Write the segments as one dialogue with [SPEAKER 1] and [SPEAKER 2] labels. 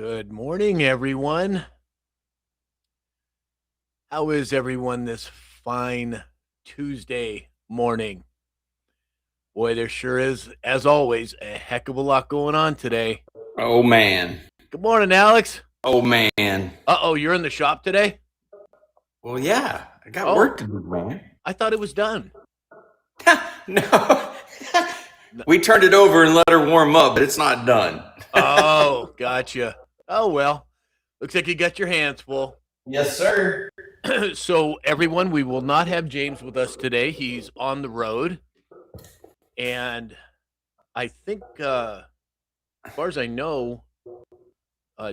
[SPEAKER 1] Good morning, everyone. How is everyone this fine Tuesday morning? Boy, there sure is, as always, a heck of a lot going on today.
[SPEAKER 2] Oh, man.
[SPEAKER 1] Good morning, Alex.
[SPEAKER 2] Oh, man.
[SPEAKER 1] Uh-oh, you're in the shop today?
[SPEAKER 2] Well, yeah. I got
[SPEAKER 1] Oh.
[SPEAKER 2] work to do, man.
[SPEAKER 1] I thought it was done.
[SPEAKER 2] No. We turned it over and let her warm up, but it's not done.
[SPEAKER 1] Oh, gotcha. Oh, well. Looks like you got your hands full.
[SPEAKER 2] Yes, sir.
[SPEAKER 1] So, everyone, we will not have James with us today. He's on the road. And I think, as far as I know,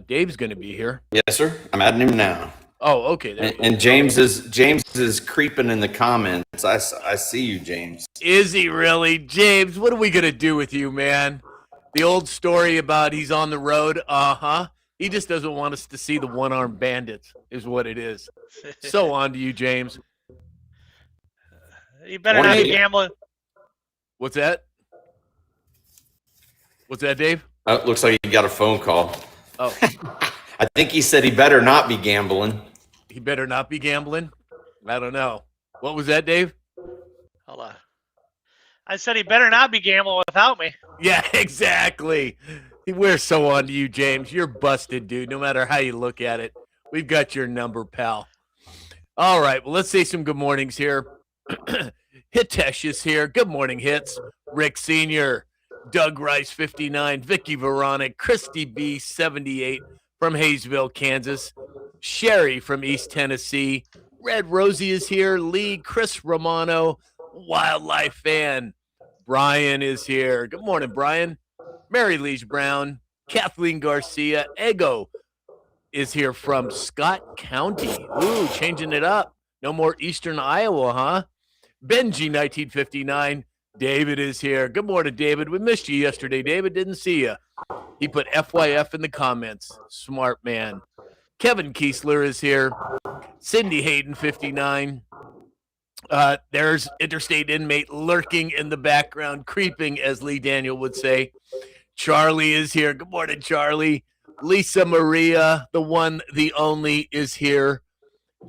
[SPEAKER 1] Dave's going to be here.
[SPEAKER 2] Yes, sir. I'm adding him now.
[SPEAKER 1] Oh, okay. There we go.
[SPEAKER 2] And James is creeping in the comments. I see you, James.
[SPEAKER 1] Is he really? James, what are we going to do with you, man? The old story about he's on the road. Uh-huh. He just doesn't want us to see the one-armed bandits is what it is. So on to you, James.
[SPEAKER 3] You better not be gambling.
[SPEAKER 1] What's that? What's that, Dave?
[SPEAKER 2] Looks like you got a phone call.
[SPEAKER 1] Oh.
[SPEAKER 2] I think he said he better not be gambling.
[SPEAKER 1] He better not be gambling? I don't know. What was that, Dave?
[SPEAKER 3] Hold on. I said he better not be gambling without me.
[SPEAKER 1] Yeah, exactly. We're so on to you, James. You're busted, dude, no matter how you look at it. We've got your number, pal. All right, well, let's say some good mornings here. Hitesh is here. Good morning, Hits. Rick Sr., Doug Rice, 59, Vicky Veronic, Christy B, 78 from Hayesville, Kansas, Sherry from East Tennessee, Red Rosie is here, Lee, Chris Romano, Wildlife Fan, Brian is here. Good morning, Brian. Mary Lee Brown, Kathleen Garcia, Ego is here from Scott County. Ooh, changing it up. No more Eastern Iowa, huh? Benji, 1959. David is here. Good morning, David. We missed you yesterday, David. Didn't see you. He put FYF in the comments. Smart man. Kevin Kiesler is here. Cindy Hayden, 59. There's interstate inmate lurking in the background, creeping, as Lee Daniel would say. Charlie is here. Good morning, Charlie. Lisa Maria, the one, the only, is here.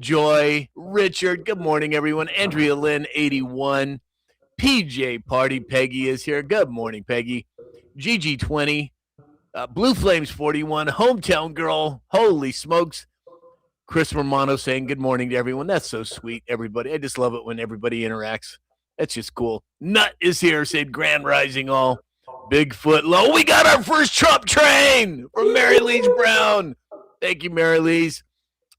[SPEAKER 1] Joy, Richard, good morning, everyone. Andrea Lynn, 81. PJ Party, Peggy is here. Good morning, Peggy. Gigi, 20. Blue Flames, 41. Hometown Girl, holy smokes. Chris Romano saying good morning to everyone. That's so sweet, everybody. I just love it when everybody interacts. That's just cool. Nut is here, said Grand Rising All. Bigfoot Low. We got our first Trump train from Mary Lee Brown. Thank you, Mary Lee's.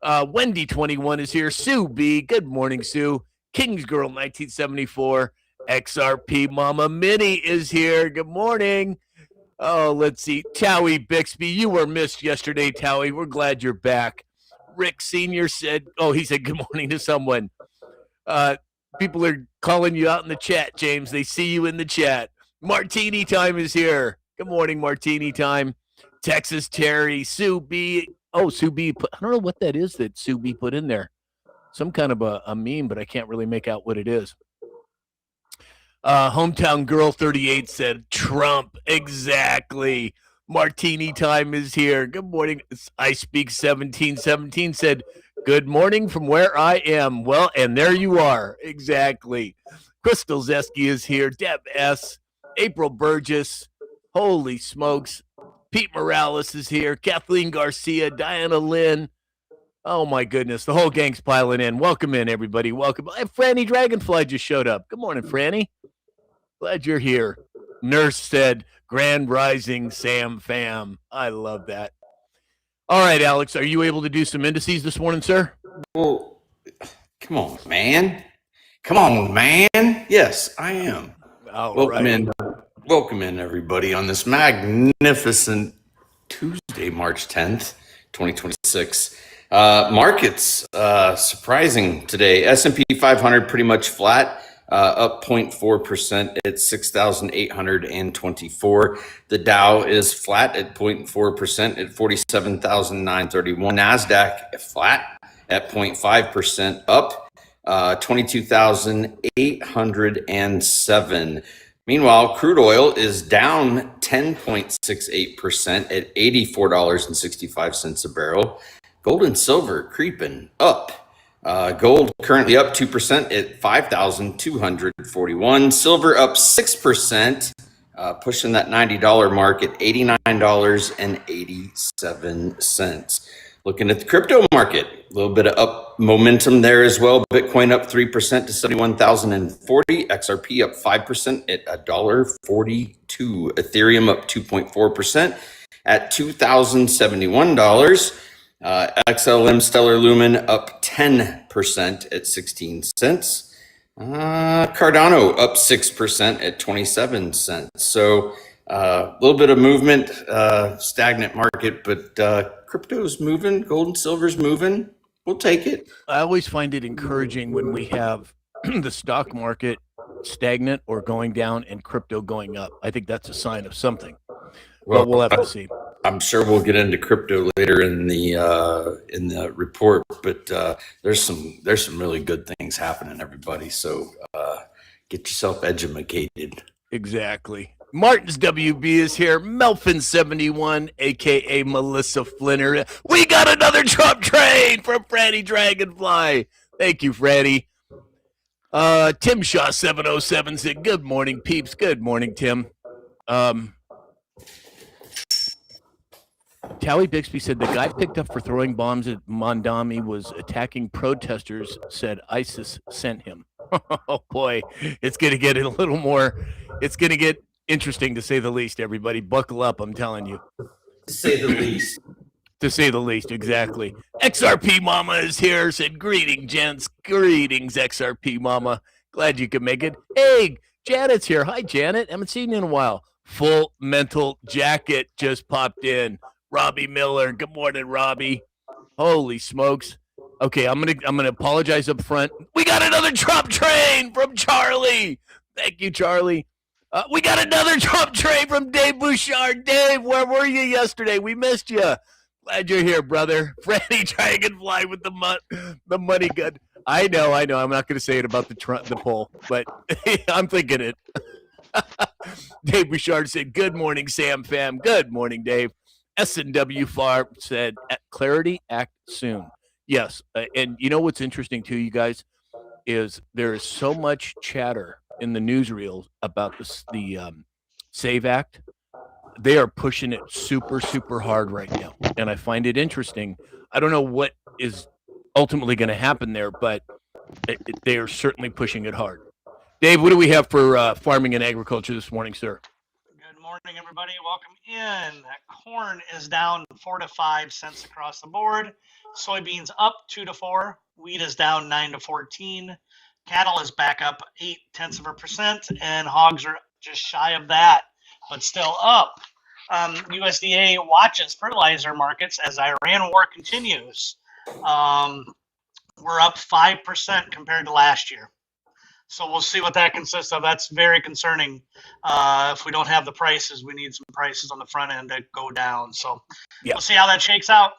[SPEAKER 1] Wendy, 21, is here. Sue B. Good morning, Sue. King's Girl, 1974. XRP Mama Minnie is here. Good morning. Oh, let's see. Towie Bixby, you were missed yesterday, Towie. We're glad you're back. Rick Sr. said, he said good morning to someone. People are calling you out in the chat, James. They see you in the chat. Martini Time is here. Good morning, Martini Time. Texas Terry, Sue B. Oh, Sue B. I don't know what that is that Sue B put in there. Some kind of a meme, but I can't really make out what it is. Hometown Girl 38 said Trump. Exactly. Martini Time is here. Good morning. I Speak 1717 said, good morning from where I am. Well, and there you are. Exactly. Crystal Zeski is here. Deb S. April Burgess. Holy smokes. Pete Morales is here. Kathleen Garcia. Diana Lynn. Oh, my goodness. The whole gang's piling in. Welcome in, everybody. Welcome. Franny Dragonfly just showed up. Good morning, Franny. Glad you're here. Nurse said, Grand Rising Sam Fam. I love that. All right, Alex, are you able to do some indices this morning, sir?
[SPEAKER 2] Well, come on, man. Come on, man. Yes, I am. Welcome in, everybody, on this magnificent Tuesday, March 10th, 2026. Markets, surprising today. S&P 500 pretty much flat. Up 0.4% at 6,824. The Dow is flat at 0.4% at 47,931. NASDAQ flat at 0.5% up, 22,807. Meanwhile, crude oil is down 10.68% at $84.65 a barrel. Gold and silver creeping up. Gold currently up 2% at 5,241. Silver up 6%, pushing that $90 mark at $89.87. Looking at the crypto market, a little bit of up momentum there as well. Bitcoin up 3% to 71,040. XRP up 5% at $1.42. Ethereum up 2.4% at $2,071. XLM Stellar Lumen up 10% at 16 cents. Cardano up 6% at 27 cents. So a little bit of movement, stagnant market, but crypto's moving, gold and silver's moving. We'll take it.
[SPEAKER 1] I always find it encouraging when we have the stock market stagnant or going down and crypto going up. I think that's a sign of something. Well, we'll have to see.
[SPEAKER 2] I'm sure we'll get into crypto later in the report, but there's some really good things happening, everybody. So get yourself educated.
[SPEAKER 1] Exactly. Martin's WB is here. Melfin71, aka Melissa Flinner. We got another Trump train from Franny Dragonfly. Thank you, Franny. Tim Shaw 707 said, "Good morning, peeps." Good morning, Tim. Tally Bixby said the guy picked up for throwing bombs at Mondami was attacking protesters, said ISIS sent him. Oh boy, it's going to get a little more, it's going to get interesting to say the least, everybody. Buckle up, I'm telling you.
[SPEAKER 2] To say the least.
[SPEAKER 1] To say the least, exactly. XRP Mama is here, said, "Greeting, gents. Greetings, XRP Mama. Glad you could make it." Hey, Janet's here. Hi, Janet. Haven't seen you in a while. Full Mental Jacket just popped in. Robbie Miller. Good morning, Robbie. Holy smokes. Okay, I'm gonna apologize up front. We got another Trump train from Charlie. Thank you, Charlie. We got another Trump train from Dave Bouchard. Dave, where were you yesterday? We missed you. Glad you're here, brother. Franny Dragonfly with the money gun. I know. I'm not going to say it about the poll, but I'm thinking it. Dave Bouchard said, "Good morning, Sam fam." Good morning, Dave. S&W Farm said, "Clarity, act soon." Yes, and you know what's interesting too, you guys, is there is so much chatter in the newsreels about the SAVE Act. They are pushing it super, super hard right now, and I find it interesting. I don't know what is ultimately going to happen there, but they are certainly pushing it hard. Dave, what do we have for farming and agriculture this morning, sir?
[SPEAKER 3] Good morning, everybody. Welcome in. Corn is down 4 to 5 cents across the board. Soybeans up 2 to 4. Wheat is down 9 to 14. Cattle is back up 0.8%, and hogs are just shy of that, but still up. USDA watches fertilizer markets as Iran war continues. We're up 5% compared to last year. So we'll see what that consists of. That's very concerning. If we don't have the prices, we need some prices on the front end to go down. So We'll see how that shakes out.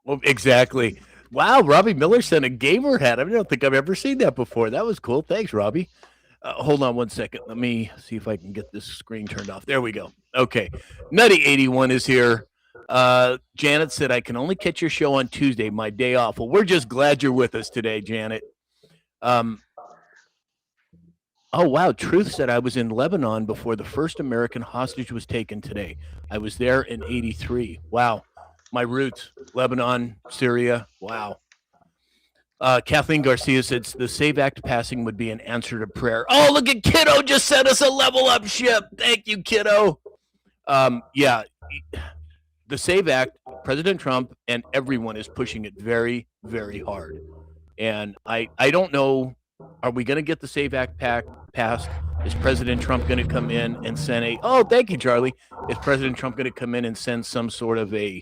[SPEAKER 1] Well, exactly. Wow, Robbie Miller sent a gamer hat. I don't think I've ever seen that before. That was cool. Thanks, Robbie. Hold on one second. Let me see if I can get this screen turned off. There we go. Okay. Nutty81 is here. Janet said, "I can only catch your show on Tuesday, my day off." Well, we're just glad you're with us today, Janet. Oh, wow. Truth said, "I was in Lebanon before the first American hostage was taken today. I was there in 83. Wow. My roots, Lebanon, Syria. Wow. Kathleen Garcia said, "The SAVE Act passing would be an answer to prayer." Oh, look at Kiddo just sent us a level up ship. Thank you, Kiddo. Yeah, the SAVE Act, President Trump and everyone is pushing it very, very hard. And I don't know, are we going to get the SAVE Act passed? Is President Trump going to come in and send thank you, Charlie. Is President Trump going to come in and send some sort of a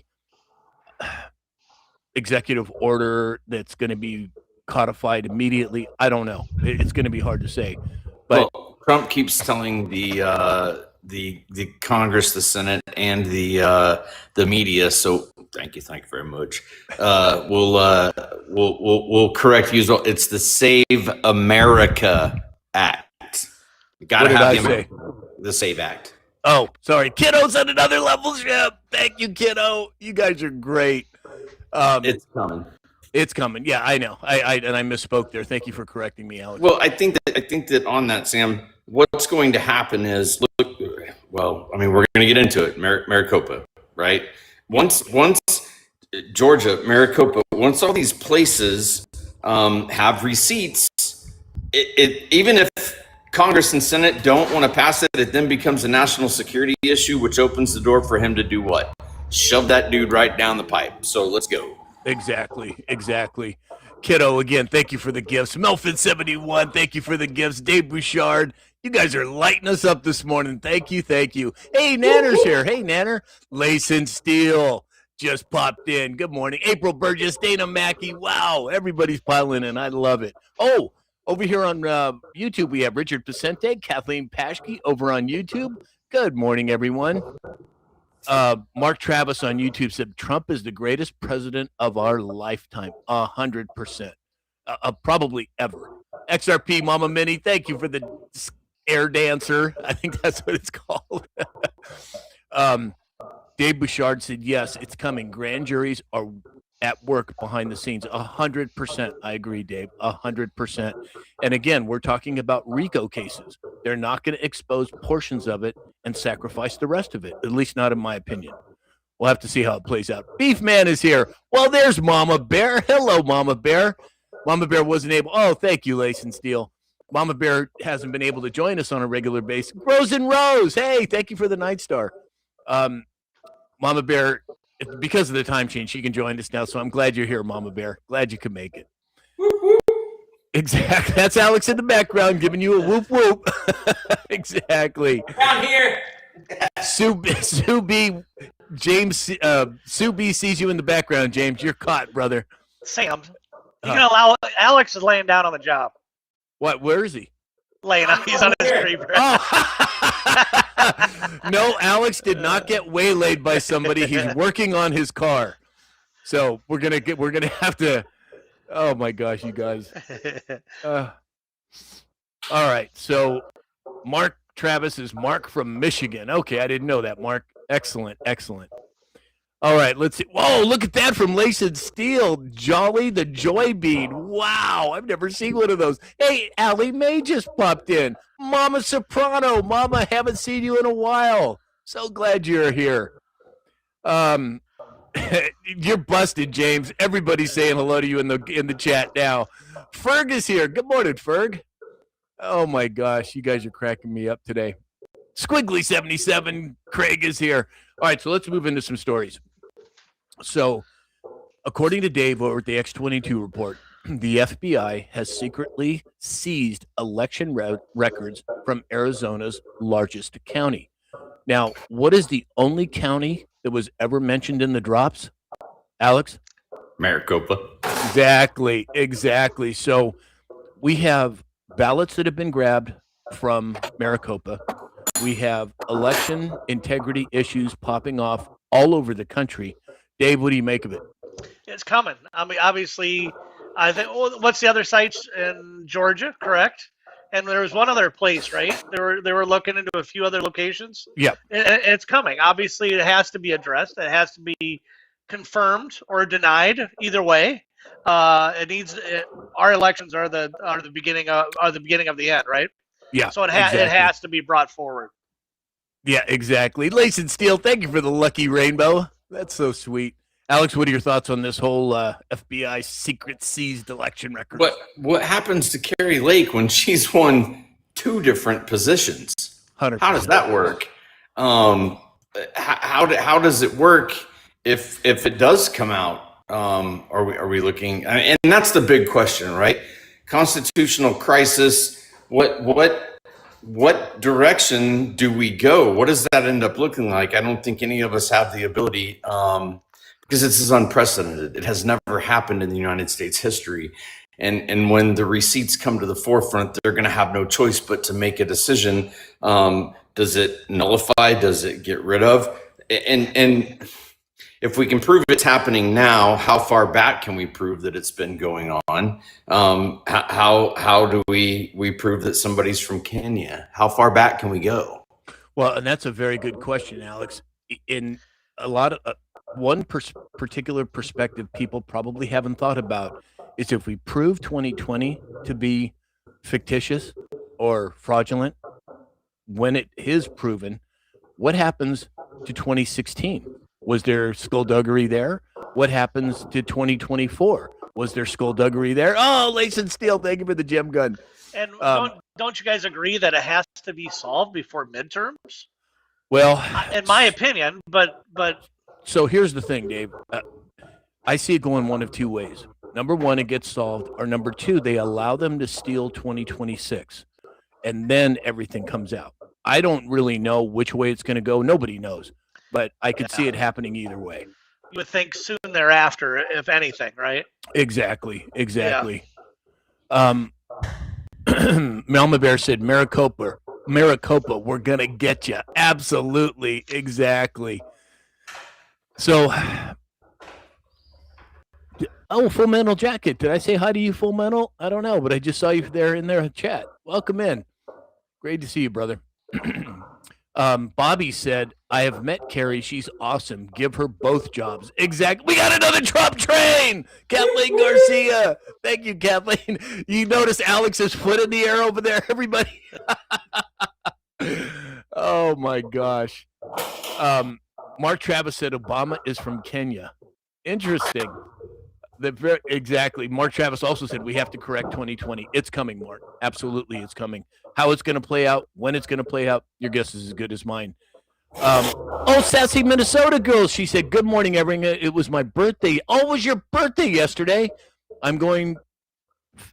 [SPEAKER 1] executive order that's going to be codified immediately? I don't know. It's going to be hard to say. But
[SPEAKER 2] Trump keeps telling the Congress, the Senate, and the media. So thank you very much. We'll correct you as well. It's the Save America Act. You got to have
[SPEAKER 1] say?
[SPEAKER 2] the SAVE Act.
[SPEAKER 1] Oh, sorry. Kiddo's on another level ship. Thank you, Kiddo. You guys are great.
[SPEAKER 2] It's coming.
[SPEAKER 1] It's coming. Yeah, I know. I misspoke there. Thank you for correcting me, Alex.
[SPEAKER 2] Well, I think that on that, Sam, what's going to happen is we're going to get into it. Maricopa, right? Once Georgia, Maricopa, once all these places have receipts, even if Congress and Senate don't want to pass it, it then becomes a national security issue, which opens the door for him to do what? Shove that dude right down the pipe. So let's go.
[SPEAKER 1] Exactly. Kiddo, again, thank you for the gifts. Melfin71, thank you for the gifts. Dave Bouchard, you guys are lighting us up this morning. Thank you. Hey, Nanner's here. Hey, Nanner. Layson Steele just popped in. Good morning. April Burgess, Dana Mackey. Wow, everybody's piling in. I love it. Oh, over here on YouTube, we have Richard Pacente, Kathleen Paschke over on YouTube. Good morning, everyone. Mark Travis on YouTube said Trump is the greatest president of our lifetime. 100%. Probably ever. XRP Mama Minnie, thank you for the air dancer. I think that's what it's called. Dave Bouchard said, yes, it's coming. Grand juries are at work behind the scenes. 100%. I agree, Dave. 100%. And again, we're talking about RICO cases. They're not going to expose portions of it and sacrifice the rest of it, at least not in my opinion. We'll have to see how it plays out. Beef Man is here. Well, there's Mama Bear. Hello, Mama Bear. Mama Bear wasn't able. Oh, thank you, Lace and Steele. Mama Bear hasn't been able to join us on a regular basis. Rose and Rose. Hey, thank you for the Night Star. Mama Bear, because of the time change, she can join us now. So I'm glad you're here, Mama Bear. Glad you could make it. Exactly. That's Alex in the background giving you a whoop whoop. Exactly.
[SPEAKER 2] I'm here.
[SPEAKER 1] Sue B. James. Sue B. sees you in the background. James, you're caught, brother.
[SPEAKER 3] Sam, you can allow Alex is laying down on the job.
[SPEAKER 1] What? Where is he?
[SPEAKER 3] Laying out. He's on his creeper.
[SPEAKER 1] Oh. No, Alex did not get waylaid by somebody. He's working on his car. So we're gonna have to. Oh my gosh, you guys. All right. So Mark Travis is Mark from Michigan. Okay, I didn't know that, Mark. Excellent. All right, let's see. Whoa, look at that from Laced Steel. Jolly the Joy Bean. Wow, I've never seen one of those. Hey, Allie Mae just popped in. Mama Soprano. Mama, haven't seen you in a while. So glad you're here. You're busted, James. Everybody's saying hello to you in the chat now. Ferg is here. Good morning, Ferg. Oh, my gosh. You guys are cracking me up today. Squiggly77, Craig is here. All right, so let's move into some stories. So, according to Dave over at the X22 report, the FBI has secretly seized election records from Arizona's largest county. Now, what is the only county that was ever mentioned in the drops, Alex?
[SPEAKER 2] Maricopa.
[SPEAKER 1] Exactly. So, we have ballots that have been grabbed from Maricopa. We have election integrity issues popping off all over the country. Dave, what do you make of it?
[SPEAKER 3] It's coming. I mean, obviously, I think. What's the other sites in Georgia? Correct. And there was one other place, right? They were looking into a few other locations.
[SPEAKER 1] Yeah,
[SPEAKER 3] it's coming. Obviously, it has to be addressed. It has to be confirmed or denied. Either way, it needs. Our elections are the beginning of the end, right?
[SPEAKER 1] Yeah.
[SPEAKER 3] So it has to be brought forward.
[SPEAKER 1] Yeah, exactly. Lace and Steel, thank you for the lucky rainbow. That's so sweet. Alex, what are your thoughts on this whole FBI secret seized election record?
[SPEAKER 2] What happens to Carrie Lake when she's won 2 different positions?
[SPEAKER 1] 100%.
[SPEAKER 2] How does that work? How does it work if it does come out? Are we looking? And that's the big question, right? Constitutional crisis. What direction do we go? What does that end up looking like? I don't think any of us have the ability, because this is unprecedented. It has never happened in the United States history. And when the receipts come to the forefront, they're going to have no choice but to make a decision. Does it nullify? Does it get rid of? And if we can prove it's happening now, how far back can we prove that it's been going on? How do we prove that somebody's from Kenya? How far back can we go?
[SPEAKER 1] Well, and that's a very good question, Alex. In a lot of one particular perspective people probably haven't thought about is if we prove 2020 to be fictitious or fraudulent, when it is proven, what happens to 2016? Was there skullduggery there? What happens to 2024? Was there skullduggery there? Oh, Lace and Steel, thank you for the gem gun.
[SPEAKER 3] And don't you guys agree that it has to be solved before midterms?
[SPEAKER 1] Well,
[SPEAKER 3] in my opinion, but
[SPEAKER 1] so here's the thing, Dave. I see it going one of two ways. Number one, it gets solved, or number two, they allow them to steal 2026, and then everything comes out. I don't really know which way it's going to go. Nobody knows, but I could see it happening either way.
[SPEAKER 3] You would think soon thereafter, if anything, right?
[SPEAKER 1] Exactly. Melma Bear said, Maricopa, we're going to get you. Absolutely. Exactly. So, Full Metal Jacket. Did I say hi to you, Full Metal? I don't know, but I just saw you there in their chat. Welcome in. Great to see you, brother. Bobby said, I have met Carrie. She's awesome. Give her both jobs. Exactly. We got another Trump train. Kathleen Garcia. Thank you, Kathleen. You notice Alex's foot in the air over there, everybody? Oh, my gosh. Mark Travis said Obama is from Kenya. Interesting. Exactly. Mark Travis also said we have to correct 2020. It's coming, Mark. Absolutely, it's coming. How it's going to play out, when it's going to play out, your guess is as good as mine. Sassy Minnesota girl. She said, good morning, everyone. It was my birthday. Oh, it was your birthday yesterday? I'm going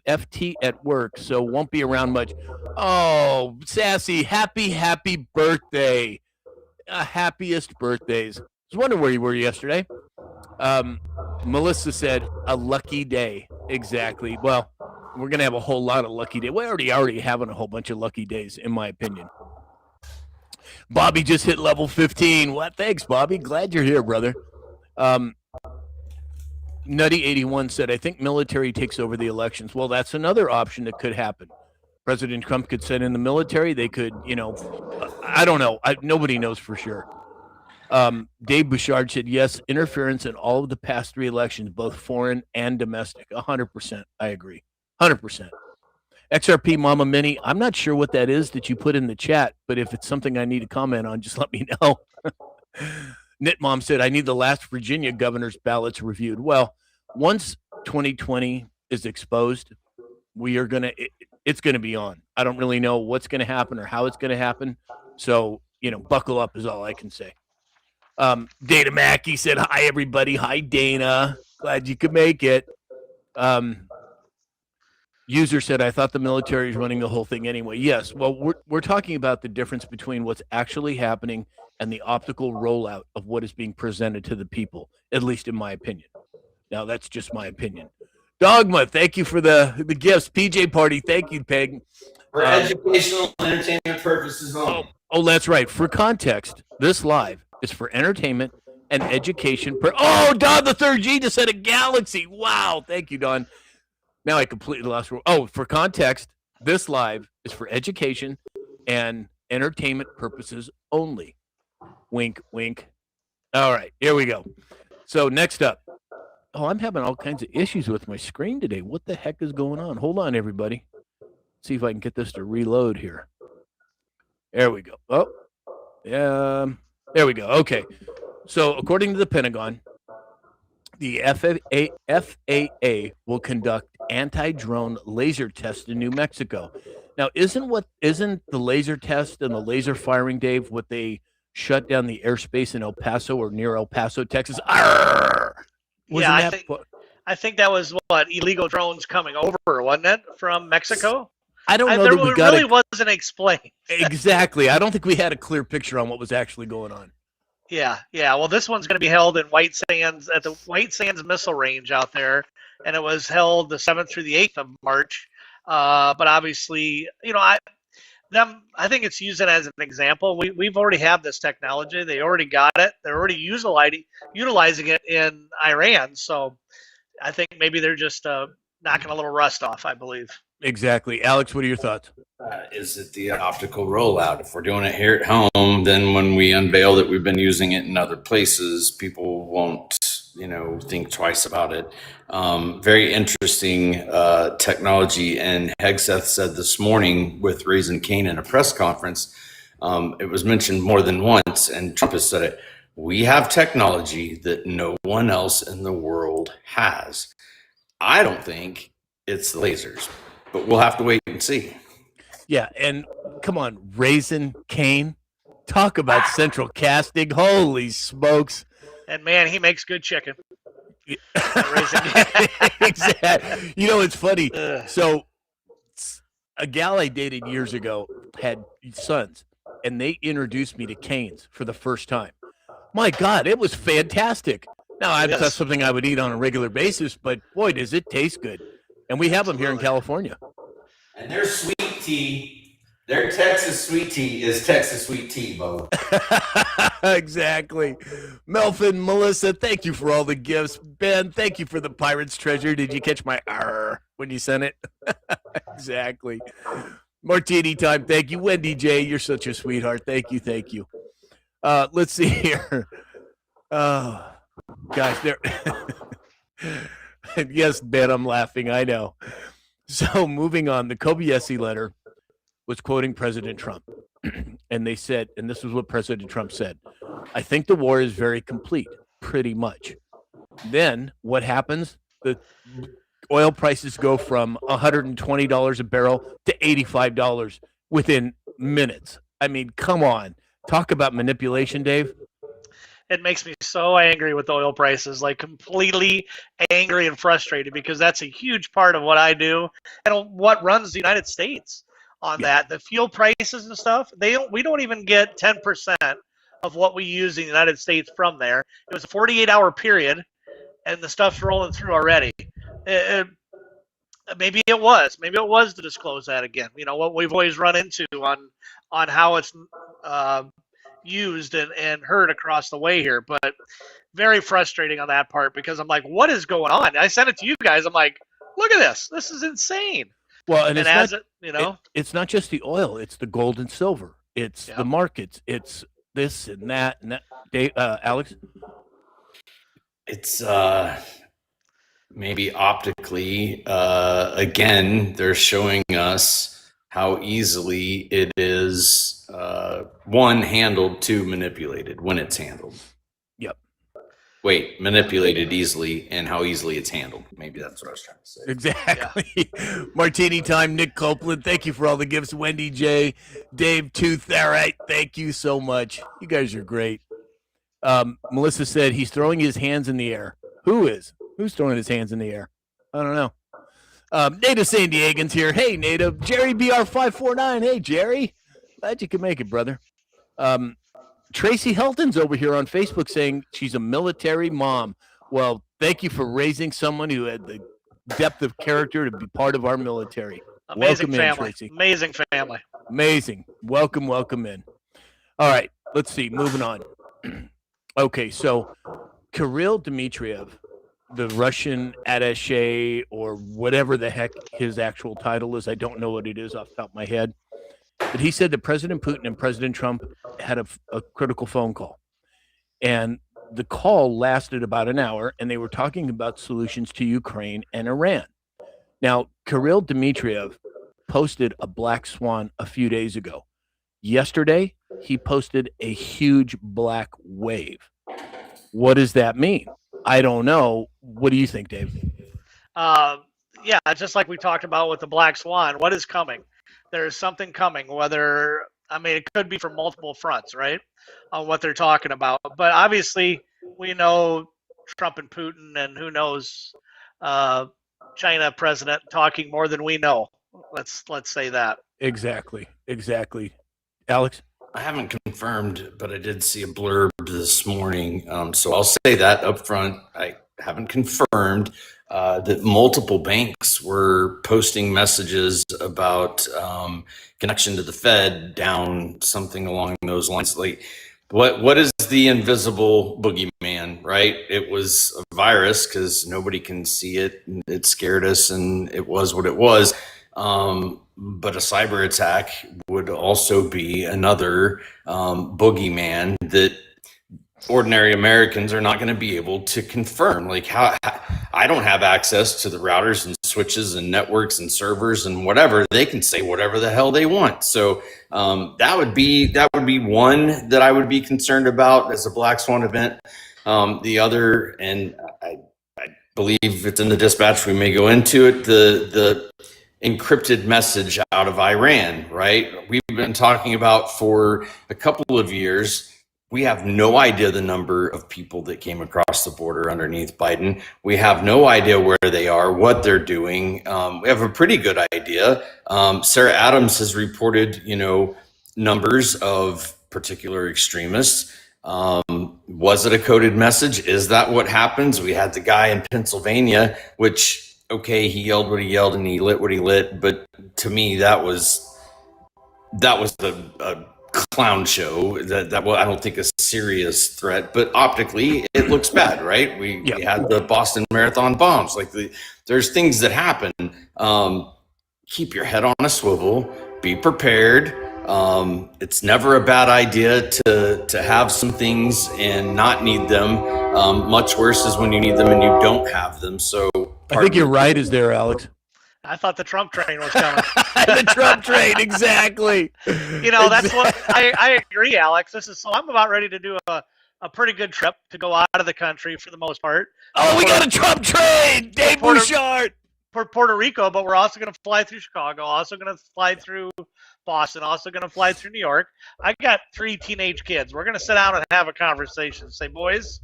[SPEAKER 1] FT at work, so won't be around much. Oh, Sassy, happy birthday. Happiest birthdays. I was wondering where you were yesterday. Melissa said, a lucky day. Exactly. Well, we're going to have a whole lot of lucky days. We're already having a whole bunch of lucky days, in my opinion. Bobby just hit level 15. What? Thanks, Bobby. Glad you're here, brother. Nutty81 said, I think military takes over the elections. Well, that's another option that could happen. President Trump could send in the military. They could, I don't know. Nobody knows for sure. Dave Bouchard said, yes, interference in all of the past 3 elections, both foreign and domestic. 100%. I agree. 100%. XRP Mama Mini, I'm not sure what that is that you put in the chat, but if it's something I need to comment on, just let me know. Knit Mom said, I need the last Virginia governor's ballots reviewed. Well, once 2020 is exposed, it's going to be on. I don't really know what's going to happen or how it's going to happen. So, buckle up is all I can say. Dana Mackey said, hi, everybody. Hi, Dana. Glad you could make it. User said, I thought the military is running the whole thing anyway. Yes. Well, we're talking about the difference between what's actually happening and the optical rollout of what is being presented to the people, at least in my opinion. Now, that's just my opinion. Dogma, thank you for the gifts. PJ Party, thank you, Peg.
[SPEAKER 2] For educational and entertainment purposes only.
[SPEAKER 1] Oh, that's right. For context, this live is for entertainment and education. Don the Third G just said a galaxy. Wow. Thank you, Don. Now I completely lost. For context, this live is for education and entertainment purposes only. Wink, wink. All right, here we go. So next up. Oh, I'm having all kinds of issues with my screen today. What the heck is going on? Hold on, everybody. See if I can get this to reload here. There we go. Oh, yeah. There we go. Okay. So according to the Pentagon, the FAA will conduct anti-drone laser tests in New Mexico. Now, isn't the laser test and the laser firing, Dave, what they shut down the airspace in El Paso or near El Paso, Texas? Arrgh!
[SPEAKER 3] I think that was what, illegal drones coming over, wasn't it, from Mexico?
[SPEAKER 1] I don't know that we got
[SPEAKER 3] it. Really wasn't explained.
[SPEAKER 1] Exactly. I don't think we had a clear picture on what was actually going on.
[SPEAKER 3] Yeah. Well, this one's going to be held in White Sands at the White Sands Missile Range out there, and it was held the 7th through the 8th of March. But obviously, I think it's using it as an example. We've already have this technology. They already got it. They're already utilizing it in Iran. So I think maybe they're just knocking a little rust off, I believe.
[SPEAKER 1] Exactly. Alex, what are your thoughts?
[SPEAKER 2] Is it the optical rollout? If we're doing it here at home, then when we unveil that we've been using it in other places, people won't, think twice about it. Very interesting technology. And Hegseth said this morning with Raising Cane in a press conference, it was mentioned more than once, and Trump has said it. We have technology that no one else in the world has. I don't think it's the lasers, but we'll have to wait and see.
[SPEAKER 1] Yeah, and come on, Raisin Cane. Talk about central casting. Holy smokes.
[SPEAKER 3] And man, he makes good chicken.
[SPEAKER 1] Exactly. It's funny. So a gal I dated years ago had sons, and they introduced me to canes for the first time. My God, it was fantastic. Now, that's not something I would eat on a regular basis, but boy, does it taste good. And we have them here in California.
[SPEAKER 2] And their sweet tea, their Texas sweet tea is Texas sweet tea, Bo.
[SPEAKER 1] Exactly. Melvin, Melissa, thank you for all the gifts. Ben, thank you for the Pirate's Treasure. Did you catch my R when you sent it? Exactly. Martini time. Thank you. Wendy J, you're such a sweetheart. Thank you. Let's see here. Oh, gosh, there. Yes, Ben, I'm laughing. I know. So moving on, the Kobayashi letter was quoting President Trump. And they said, and this is what President Trump said, I think the war is very complete, pretty much. Then what happens? The oil prices go from $120 a barrel to $85 within minutes. I mean, come on. Talk about manipulation, Dave.
[SPEAKER 3] It makes me so angry with oil prices, like completely angry and frustrated, because that's a huge part of what I do and what runs the United States on that. The fuel prices and stuff, we don't even get 10% of what we use in the United States from there. It was a 48-hour period, and the stuff's rolling through already. Maybe it was to disclose that again. What we've always run into on how it's used and heard across the way here, but very frustrating on that part, because I'm like, what is going on? I sent it to you guys. I'm like, look at this. This is insane.
[SPEAKER 1] Well, and it's not just the oil; it's the gold and silver. It's the markets. It's this and that and that. Dave, Alex,
[SPEAKER 2] it's maybe optically. Again, they're showing us how easily it is. One, handled, two, manipulated when it's handled.
[SPEAKER 1] Yep.
[SPEAKER 2] Wait, manipulated easily and how easily it's handled. Maybe that's what I was trying to say.
[SPEAKER 1] Exactly. Yeah. Martini time, Nick Copeland. Thank you for all the gifts. Wendy J, Dave Tooth. All right. Thank you so much. You guys are great. Melissa said he's throwing his hands in the air. Who is? Who's throwing his hands in the air? I don't know. Native San Diegans here. Hey, Native. Jerry BR549. Hey, Jerry. Glad you could make it, brother. Tracy Helton's over here on Facebook saying she's a military mom. Well, thank you for raising someone who had the depth of character to be part of our military.
[SPEAKER 3] Amazing
[SPEAKER 1] welcome
[SPEAKER 3] family.
[SPEAKER 1] In, Tracy.
[SPEAKER 3] Amazing family.
[SPEAKER 1] Amazing. Welcome in. All right, let's see. Moving on. Okay, so Kirill Dmitriev, the Russian attaché or whatever the heck his actual title is, I don't know what it is off the top of my head, but he said that President Putin and President Trump had a critical phone call. And the call lasted about an hour, and they were talking about solutions to Ukraine and Iran. Now, Kirill Dmitriev posted a black swan a few days ago. Yesterday, he posted a huge black wave. What does that mean? I don't know. What do you think, Dave?
[SPEAKER 3] Yeah, just like we talked about with the black swan, what is coming? There's something coming, it could be from multiple fronts, right, on what they're talking about. But obviously, we know Trump and Putin, and who knows, China president talking more than we know. Let's say that.
[SPEAKER 1] Exactly. Alex?
[SPEAKER 2] I haven't confirmed, but I did see a blurb this morning. So I'll say that up front. I haven't confirmed that multiple banks were posting messages about connection to the Fed down, something along those lines. Like, what is the invisible boogeyman, right? It was a virus because nobody can see it. It scared us, and it was what it was. But a cyber attack would also be another boogeyman that ordinary Americans are not going to be able to confirm. Like how I don't have access to the routers and switches and networks and servers and whatever. They can say whatever the hell they want. So that would be one that I would be concerned about as a black swan event. The other, and I believe it's in the dispatch, we may go into it, the encrypted message out of Iran, right? We've been talking about for a couple of years. We have no idea the number of people that came across the border underneath Biden. We have no idea where they are, what they're doing. We have a pretty good idea. Sarah Adams has reported, numbers of particular extremists. Was it a coded message? Is that what happens? We had the guy in Pennsylvania, which, okay, he yelled what he yelled and he lit what he lit, but to me, that was a clown show. That I don't think a serious threat, but optically it looks bad, right? We had the Boston Marathon bombs. Like there's things that happen. Keep your head on a swivel. Be prepared. It's never a bad idea to have some things and not need them. Much worse is when you need them and you don't have them. So
[SPEAKER 1] I think you're right. Is there, Alex?
[SPEAKER 3] I thought the Trump train was coming.
[SPEAKER 1] The Trump train, exactly.
[SPEAKER 3] That's what I agree, Alex. I'm about ready to do a pretty good trip to go out of the country for the most part.
[SPEAKER 1] Oh, we got a Trump train, Dave Bouchard.
[SPEAKER 3] Puerto Rico, but we're also going to fly through Chicago, also going to fly through Boston, also going to fly through New York. I got 3 teenage kids. We're going to sit down and have a conversation. Say, boys,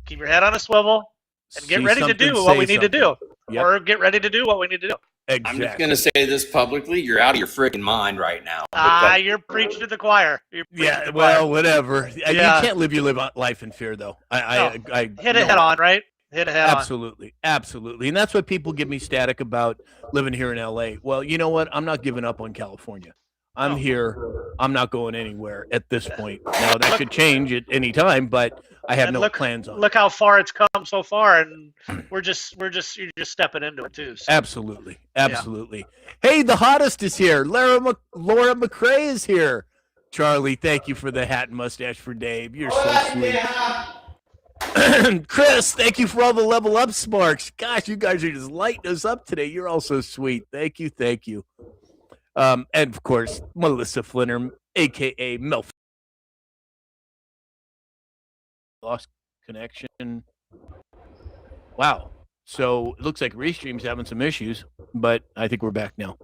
[SPEAKER 3] keep your head on a swivel and get ready to do what we need to do. Yep. Or get ready to do what we need to do.
[SPEAKER 2] Exactly. I'm just going to say this publicly. You're out of your freaking mind right now.
[SPEAKER 3] You're preaching to the choir.
[SPEAKER 1] Whatever. Yeah. You can't live your life in fear, though. I
[SPEAKER 3] hit it head on, right? Hit it head
[SPEAKER 1] on. Absolutely. And that's what people give me static about living here in LA. Well, you know what? I'm not giving up on California. I'm here. I'm not going anywhere at this point. Now, that could change at any time, but I have no plans on it.
[SPEAKER 3] Look how far it's come so far, and you're just stepping into it too. So.
[SPEAKER 1] Absolutely. Hey, the hottest is here. Laura McCrae is here. Charlie, thank you for the hat and mustache for Dave. You're so sweet. Chris, thank you for all the level up sparks. Gosh, you guys are just lighting us up today. You're all so sweet. Thank you. And of course, Melissa Flinner, aka Melf. Lost connection. Wow. So it looks like Restream's having some issues, but I think we're back now.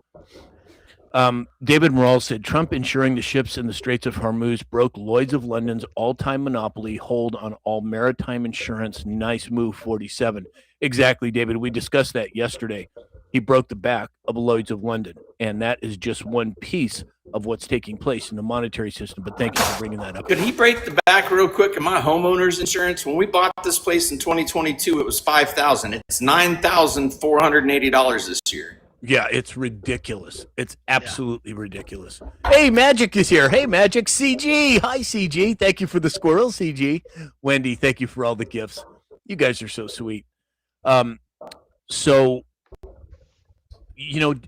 [SPEAKER 1] David Morrell said Trump ensuring the ships in the Straits of Hormuz broke Lloyd's of London's all-time monopoly hold on all maritime insurance. Nice move, 47. Exactly, David. We discussed that yesterday. He broke the back of Lloyd's of London, and that is just one piece of what's taking place in the monetary system. But thank you for bringing that up.
[SPEAKER 2] Could he break the back real quick of my homeowner's insurance? When we bought this place in 2022, it was $5,000. It's $9,480 this year.
[SPEAKER 1] Yeah, it's ridiculous. It's absolutely ridiculous. Hey, Magic is here. Hey, Magic. CG. Hi, CG. Thank you for the squirrel, CG. Wendy, thank you for all the gifts. You guys are so sweet. So,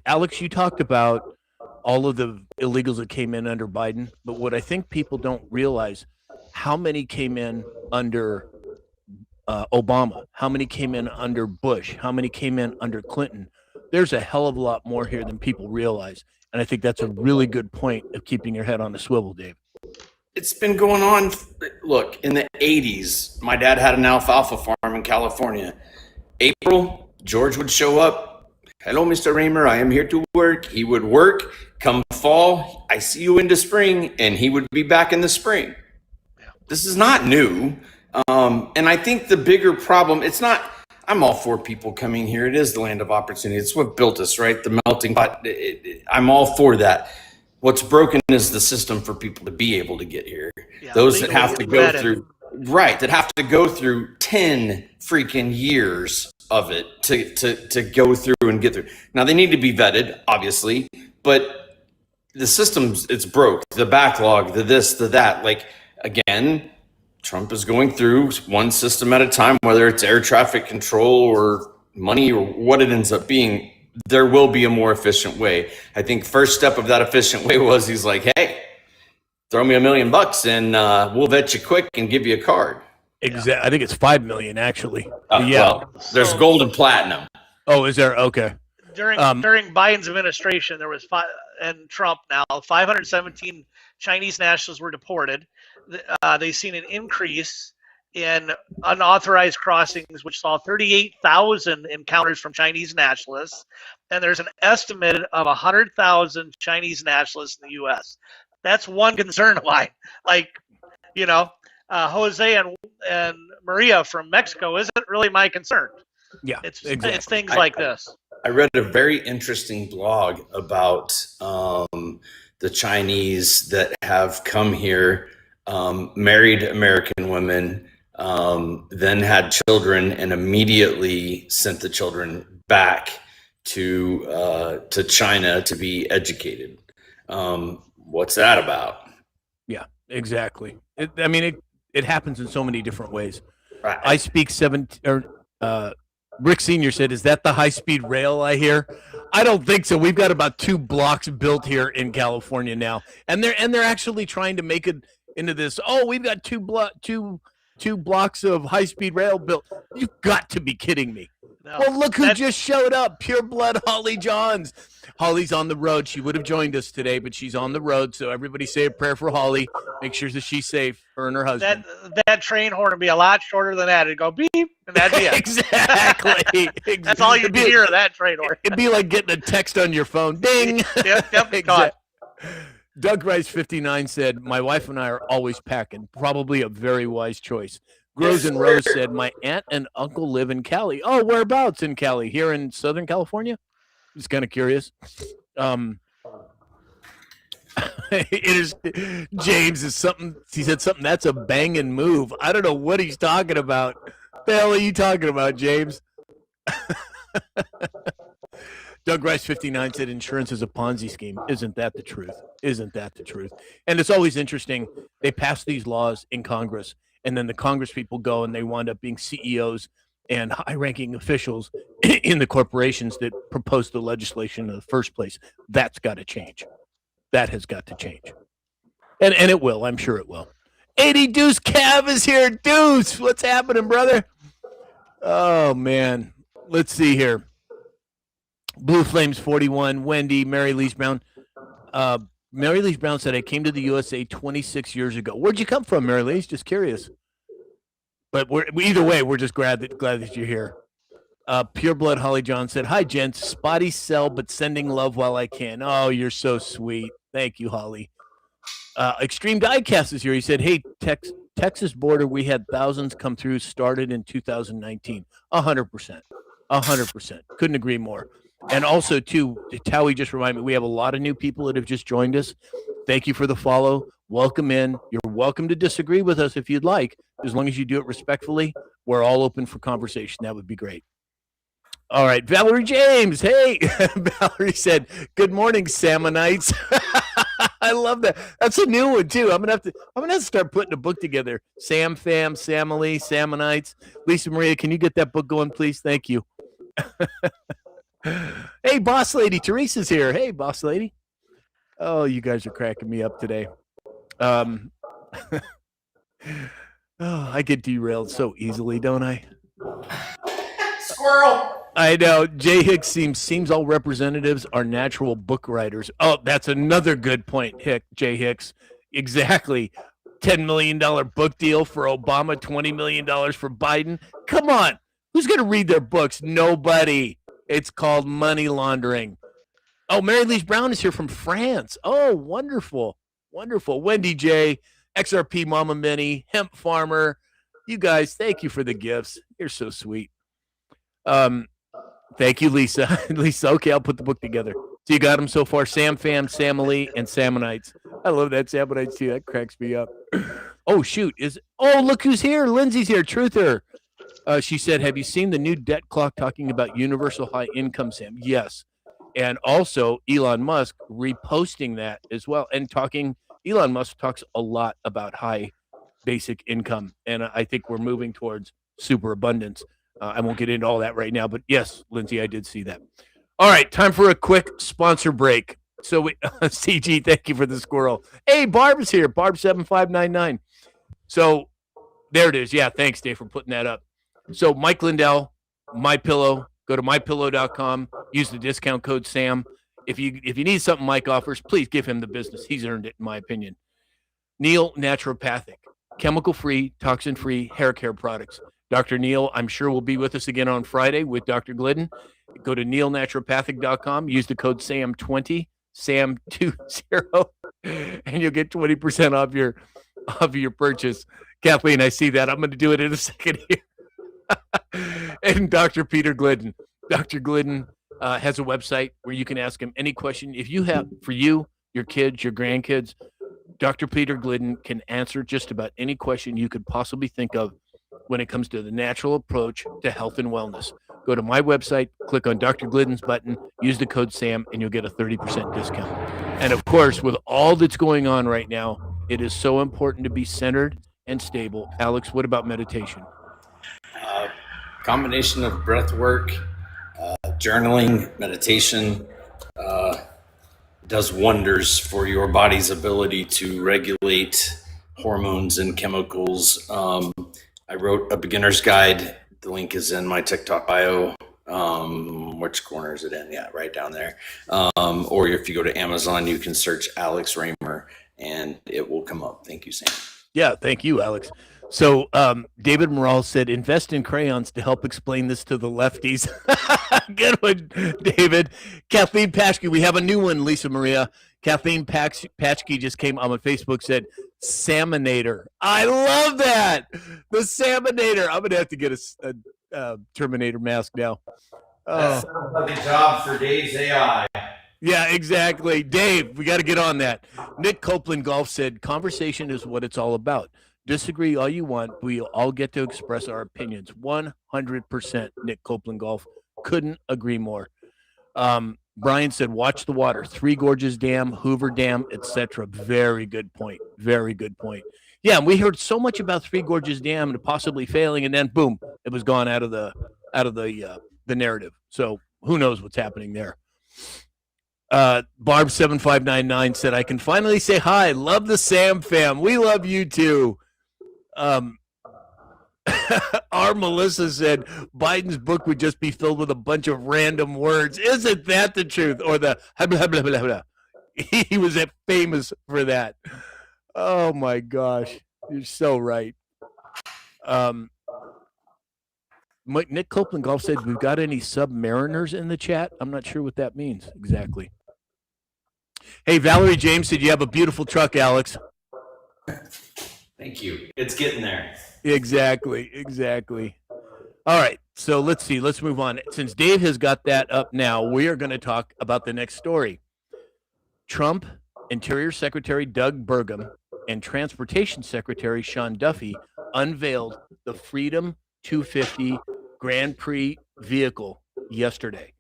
[SPEAKER 1] Alex, you talked about all of the illegals that came in under Biden, but what I think people don't realize, how many came in under Obama? How many came in under Bush? How many came in under Clinton? There's a hell of a lot more here than people realize. And I think that's a really good point of keeping your head on the swivel, Dave.
[SPEAKER 2] It's been going on. Look, in the 80s, my dad had an alfalfa farm in California. April, George would show up. Hello, Mr. Raymer. I am here to work. He would work. Come fall, I see you into spring. And he would be back in the spring. This is not new. And I think the bigger problem, it's not... I'm all for people coming here. It is the land of opportunity. It's what built us, right? The melting pot. I'm all for that. What's broken is the system for people to be able to get here. Yeah, those that have to go through, that have to go through 10 freaking years of it to go through and get through. Now, they need to be vetted, obviously, but the system's, it's broke. The backlog, the this, the that. Like, again, Trump is going through one system at a time, whether it's air traffic control or money or what it ends up being. there will be a more efficient way. I think first step of that efficient way was he's like, hey, throw me $1 million and we'll vet you quick and give you a card.
[SPEAKER 1] Exactly. I think it's 5 million actually.
[SPEAKER 2] Well, there's gold and platinum.
[SPEAKER 1] Oh, is there? Okay.
[SPEAKER 3] During Biden's administration, there was and Trump now 517 Chinese nationals were deported. They've seen an increase in unauthorized crossings, which saw 38,000 encounters from Chinese nationalists, and there's an estimate of 100,000 Chinese nationalists in the U.S. That's one concern of mine. Like, Jose and Maria from Mexico isn't really my concern.
[SPEAKER 1] Yeah,
[SPEAKER 3] it's
[SPEAKER 1] exactly.
[SPEAKER 3] It's things like this.
[SPEAKER 2] I read a very interesting blog about the Chinese that have come here, married American women, then had children, and immediately sent the children back to China to be educated. What's that about?
[SPEAKER 1] Yeah, exactly. It happens in so many different ways.
[SPEAKER 2] Right.
[SPEAKER 1] I speak Rick Senior said, "Is that the high-speed rail I hear?" I don't think so. We've got about 2 blocks built here in California now, and they're actually trying to make it into this. Oh, we've got two blocks of high-speed rail built. You've got to be kidding me. No, well, look who just showed up. Pure blood Holly Johns. Holly's on the road. She would have joined us today, but she's on the road. So everybody say a prayer for Holly. Make sure that she's safe, her and her husband.
[SPEAKER 3] That train horn would be a lot shorter than that. It'd go beep, and that'd be it.
[SPEAKER 1] Exactly.
[SPEAKER 3] That's all you'd hear of that train horn.
[SPEAKER 1] It'd be like getting a text on your phone. Ding.
[SPEAKER 3] Yep.
[SPEAKER 1] Exactly. Doug Rice 59 said, "My wife and I are always packing. Probably a very wise choice." Grows and Rose said, "My aunt and uncle live in Cali." Oh, whereabouts in Cali? Here in Southern California? Just kind of curious. It is James is something. He said something that's a banging move. I don't know what he's talking about. What the hell are you talking about, James? Doug Rice 59 said insurance is a Ponzi scheme. Isn't that the truth? Isn't that the truth? And it's always interesting. They pass these laws in Congress, and then the Congress people go and they wind up being CEOs and high-ranking officials in the corporations that proposed the legislation in the first place. That's got to change. That has got to change. And it will. I'm sure it will. 80 Deuce Cav is here. Deuce, what's happening, brother? Oh, man. Let's see here. Blue Flames 41, Wendy, Mary Lee Brown. Mary Lee Brown said, "I came to the USA 26 years ago." Where'd you come from, Mary Lee? Just curious. But either way, we're just glad that you're here. Pure Blood Holly John said, "Hi, gents. Spotty sell, but sending love while I can." Oh, you're so sweet. Thank you, Holly. Extreme Diecast is here. He said, "Hey, Texas border, we had thousands come through, started in 2019. 100%. 100%. Couldn't agree more." And also, too, Towie just reminded me, we have a lot of new people that have just joined us. Thank you for the follow. Welcome in. You're welcome to disagree with us if you'd like. As long as you do it respectfully, we're all open for conversation. That would be great. All right, Valerie James. Hey, Valerie said, "Good morning, Salmonites." I love that. That's a new one too. I'm gonna have to start putting a book together. Sam Fam, Samily, Salmonites. Lisa Maria, can you get that book going, please? Thank you. Hey, boss lady, Teresa's here. Hey, boss lady. Oh, you guys are cracking me up today. I get derailed so easily, don't I?
[SPEAKER 2] Squirrel.
[SPEAKER 1] I know. Jay Hicks seems all representatives are natural book writers. Oh, that's another good point, Jay Hicks. Exactly. $10 million book deal for Obama, $20 million for Biden. Come on. Who's going to read their books? Nobody. It's called money laundering. Oh, Mary Lee Brown is here from France. Oh, wonderful. Wonderful. Wendy J, XRP Mama Minnie, Hemp Farmer. You guys, thank you for the gifts. You're so sweet. Thank you, Lisa. Lisa, okay, I'll put the book together. So you got them so far, Sam Fam, Samily, and Salmonites. I love that Salmonites too. That cracks me up. Oh, shoot. Look who's here. Lindsay's here. Truther. She said, "Have you seen the new debt clock talking about universal high income, Sam?" Yes. And also Elon Musk reposting that as well. And Elon Musk talks a lot about high basic income. And I think we're moving towards super abundance. I won't get into all that right now, but yes, Lindsay, I did see that. All right, time for a quick sponsor break. So, CG, thank you for the squirrel. Hey, Barb's here. Barb7599. So, there it is. Yeah, thanks, Dave, for putting that up. So, Mike Lindell, My Pillow. Go to mypillow.com. Use the discount code SAM. If you need something Mike offers, please give him the business. He's earned it, in my opinion. Neil Naturopathic, chemical-free, toxin-free hair care products. Dr. Neil, I'm sure, will be with us again on Friday with Dr. Glidden. Go to neilnaturopathic.com. Use the code SAM20, SAM20, and you'll get 20% off your purchase. Kathleen, I see that. I'm going to do it in a second here. And Dr. Peter Glidden. Dr. Glidden has a website where you can ask him any question. If you have, for you, your kids, your grandkids, Dr. Peter Glidden can answer just about any question you could possibly think of when it comes to the natural approach to health and wellness. Go to my website, click on Dr. Glidden's button, use the code SAM, and you'll get a 30% discount. And of course, with all that's going on right now, it is so important to be centered and stable. Alex, what about meditation?
[SPEAKER 2] Combination of breath work, journaling, meditation, does wonders for your body's ability to regulate hormones and chemicals. I wrote a beginner's guide. The link is in my TikTok bio. Which corner is it in? Yeah, right down there. Or if you go to Amazon, you can search Alex Raymer and it will come up. Thank you, Sam.
[SPEAKER 1] Yeah, thank you, Alex. So David Morales said, invest in crayons to help explain this to the lefties. Good one, David. Kathleen Patchke, we have a new one, Lisa Maria. Kathleen Patchke just came on Facebook, said, Salmonator. I love that. The Salmonator. I'm going to have to get a Terminator mask now.
[SPEAKER 2] That sounds like a job for Dave's AI.
[SPEAKER 1] Yeah, exactly. Dave, we got to get on that. Nick Copeland Golf said, conversation is what it's all about. Disagree all you want. We all get to express our opinions. 100%, Nick Copeland Golf. Couldn't agree more. Brian said, watch the water. Three Gorges Dam, Hoover Dam, etc. Very good point. Very good point. Yeah, and we heard so much about Three Gorges Dam and possibly failing, and then boom, it was gone out of the narrative. So who knows what's happening there. Barb7599 said, I can finally say hi. Love the Sam fam. We love you too. Our Melissa said Biden's book would just be filled with a bunch of random words. Isn't that the truth? Or the blah, blah, blah, blah. He was famous for that. Oh my gosh. You're so right. Nick Copeland Golf said, we've got any submariners in the chat? I'm not sure what that means exactly. Hey, Valerie James said, you have a beautiful truck, Alex.
[SPEAKER 2] Thank you. It's getting there.
[SPEAKER 1] Exactly. All right, so let's see. Let's move on. Since Dave has got that up now, we are going to talk about the next story. Trump, Interior Secretary Doug Burgum, and Transportation Secretary Sean Duffy unveiled the Freedom 250 Grand Prix vehicle yesterday.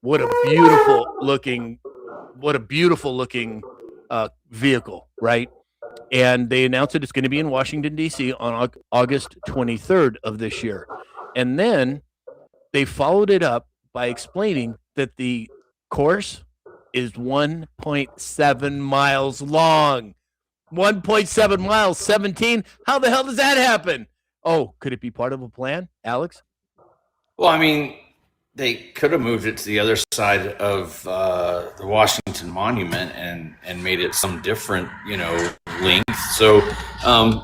[SPEAKER 1] What a beautiful looking vehicle, right? And they announced that it's going to be in Washington, D.C. on August 23rd of this year. And then they followed it up by explaining that the course is 1.7 miles long. 1.7 miles, 17. How the hell does that happen? Oh, could it be part of a plan, Alex?
[SPEAKER 2] Well, I mean, they could have moved it to the other side of the Washington Monument and made it some different, length. So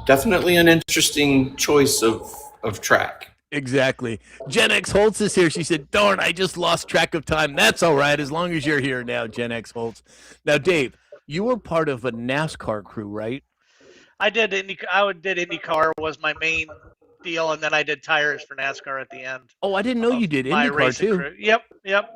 [SPEAKER 2] definitely an interesting choice of track.
[SPEAKER 1] Exactly. Jen X Holtz is here. She said, darn, I just lost track of time. That's all right, as long as you're here now, Jen X Holtz. Now, Dave, you were part of a NASCAR crew, right?
[SPEAKER 3] I did IndyCar was my main deal, and then I did tires for NASCAR at the end.
[SPEAKER 1] Oh, I didn't know you did IndyCar too.
[SPEAKER 3] Crew. Yep.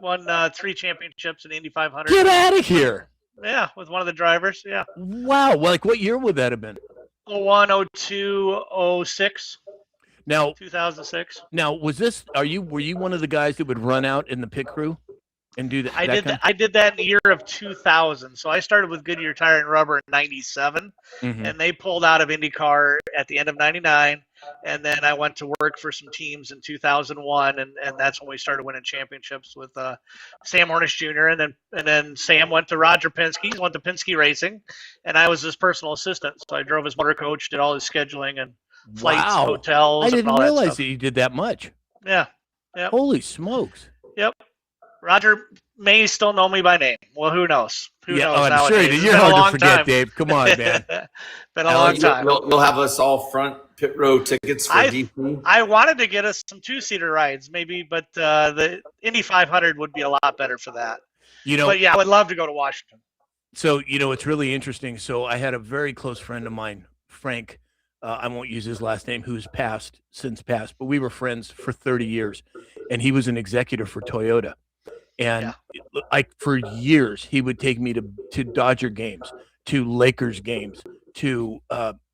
[SPEAKER 3] Won 3 championships in Indy 500.
[SPEAKER 1] Get out of here.
[SPEAKER 3] Yeah, with one of the drivers. Yeah.
[SPEAKER 1] Wow. Like, what year would that have been?
[SPEAKER 3] 01, 02, 06.
[SPEAKER 1] Now,
[SPEAKER 3] 2006.
[SPEAKER 1] Now, were you one of the guys that would run out in the pit crew and do that?
[SPEAKER 3] I did that in the year of 2000. So I started with Goodyear Tire and Rubber in '97, and they pulled out of IndyCar at the end of '99. And then I went to work for some teams in 2001, and that's when we started winning championships with Sam Hornish Jr. And then Sam went to Roger Penske, went to Penske Racing, and I was his personal assistant. So I drove his motor coach, did all his scheduling and flights, hotels.
[SPEAKER 1] I didn't
[SPEAKER 3] and all
[SPEAKER 1] realize
[SPEAKER 3] that
[SPEAKER 1] you did that much.
[SPEAKER 3] Yeah. Yep.
[SPEAKER 1] Holy smokes.
[SPEAKER 3] Yep. Roger may still know me by name. Well, who knows? Who knows?
[SPEAKER 1] I'm
[SPEAKER 3] nowadays.
[SPEAKER 1] sure
[SPEAKER 3] It's
[SPEAKER 1] you're
[SPEAKER 3] been a
[SPEAKER 1] hard
[SPEAKER 3] long
[SPEAKER 1] to forget,
[SPEAKER 3] time.
[SPEAKER 1] Dave. Come on, man.
[SPEAKER 3] Been a long time.
[SPEAKER 2] We'll have us all front pit row tickets for DC.
[SPEAKER 3] I wanted to get us some 2-seater rides, maybe, but the Indy 500 would be a lot better for that. But yeah, I would love to go to Washington.
[SPEAKER 1] So, it's really interesting. So I had a very close friend of mine, Frank. I won't use his last name, who's since passed, but we were friends for 30 years, and he was an executive for Toyota. And for years, he would take me to Dodger games, to Lakers games, to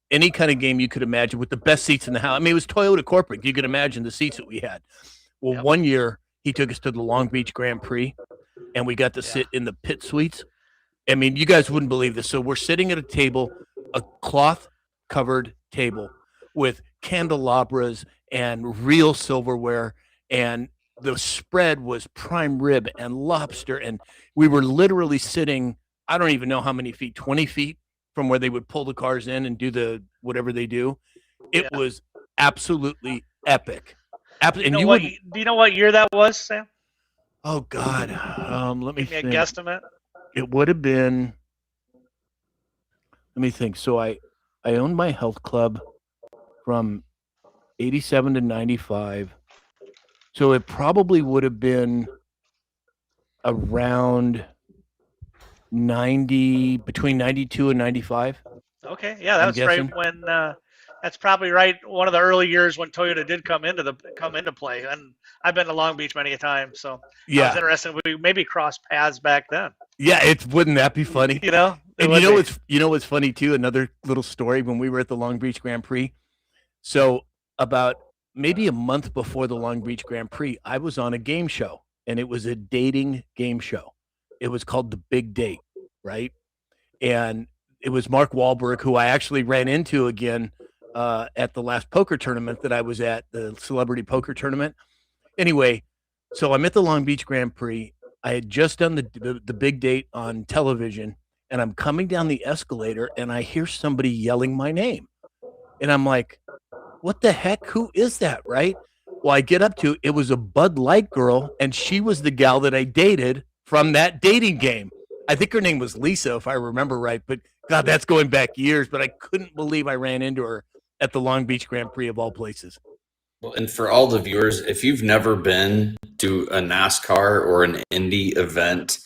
[SPEAKER 1] any kind of game you could imagine with the best seats in the house. I mean, it was Toyota corporate. You could imagine the seats that we had. Well, one year he took us to the Long Beach Grand Prix, and we got to sit in the pit suites. I mean, you guys wouldn't believe this. So we're sitting at a table, a cloth-covered table with candelabras and real silverware, and the spread was prime rib and lobster, and we were literally sitting, I don't even know how many feet, 20 feet from where they would pull the cars in and do the whatever they do. It was absolutely epic. Do you
[SPEAKER 3] know what year that was, Sam?
[SPEAKER 1] Oh God, let me
[SPEAKER 3] Give me
[SPEAKER 1] think.
[SPEAKER 3] a guesstimate.
[SPEAKER 1] It would have been. Let me think. So I owned my health club from 87 to 95. So it probably would have been around 90, between 92 and 95.
[SPEAKER 3] Okay, yeah, that's right when. That's probably right. One of the early years when Toyota did come into play, and I've been to Long Beach many a time, so I was interested. We maybe crossed paths back then.
[SPEAKER 1] Yeah, wouldn't that be funny?
[SPEAKER 3] And
[SPEAKER 1] what's funny too. Another little story when we were at the Long Beach Grand Prix. So about maybe a month before the Long Beach Grand Prix, I was on a game show, and it was a dating game show. It was called The Big Date, right? And it was Mark Wahlberg, who I actually ran into again at the last poker tournament that I was at, the celebrity poker tournament. Anyway, so I'm at the Long Beach Grand Prix. I had just done the Big Date on television, and I'm coming down the escalator, and I hear somebody yelling my name. And I'm like, what the heck? Who is that, right? Well, I get up to it was a Bud Light girl, and she was the gal that I dated from that dating game. I think her name was Lisa, if I remember right. But God, that's going back years. But I couldn't believe I ran into her at the Long Beach Grand Prix of all places.
[SPEAKER 2] Well, and for all the viewers, if you've never been to a NASCAR or an Indy event,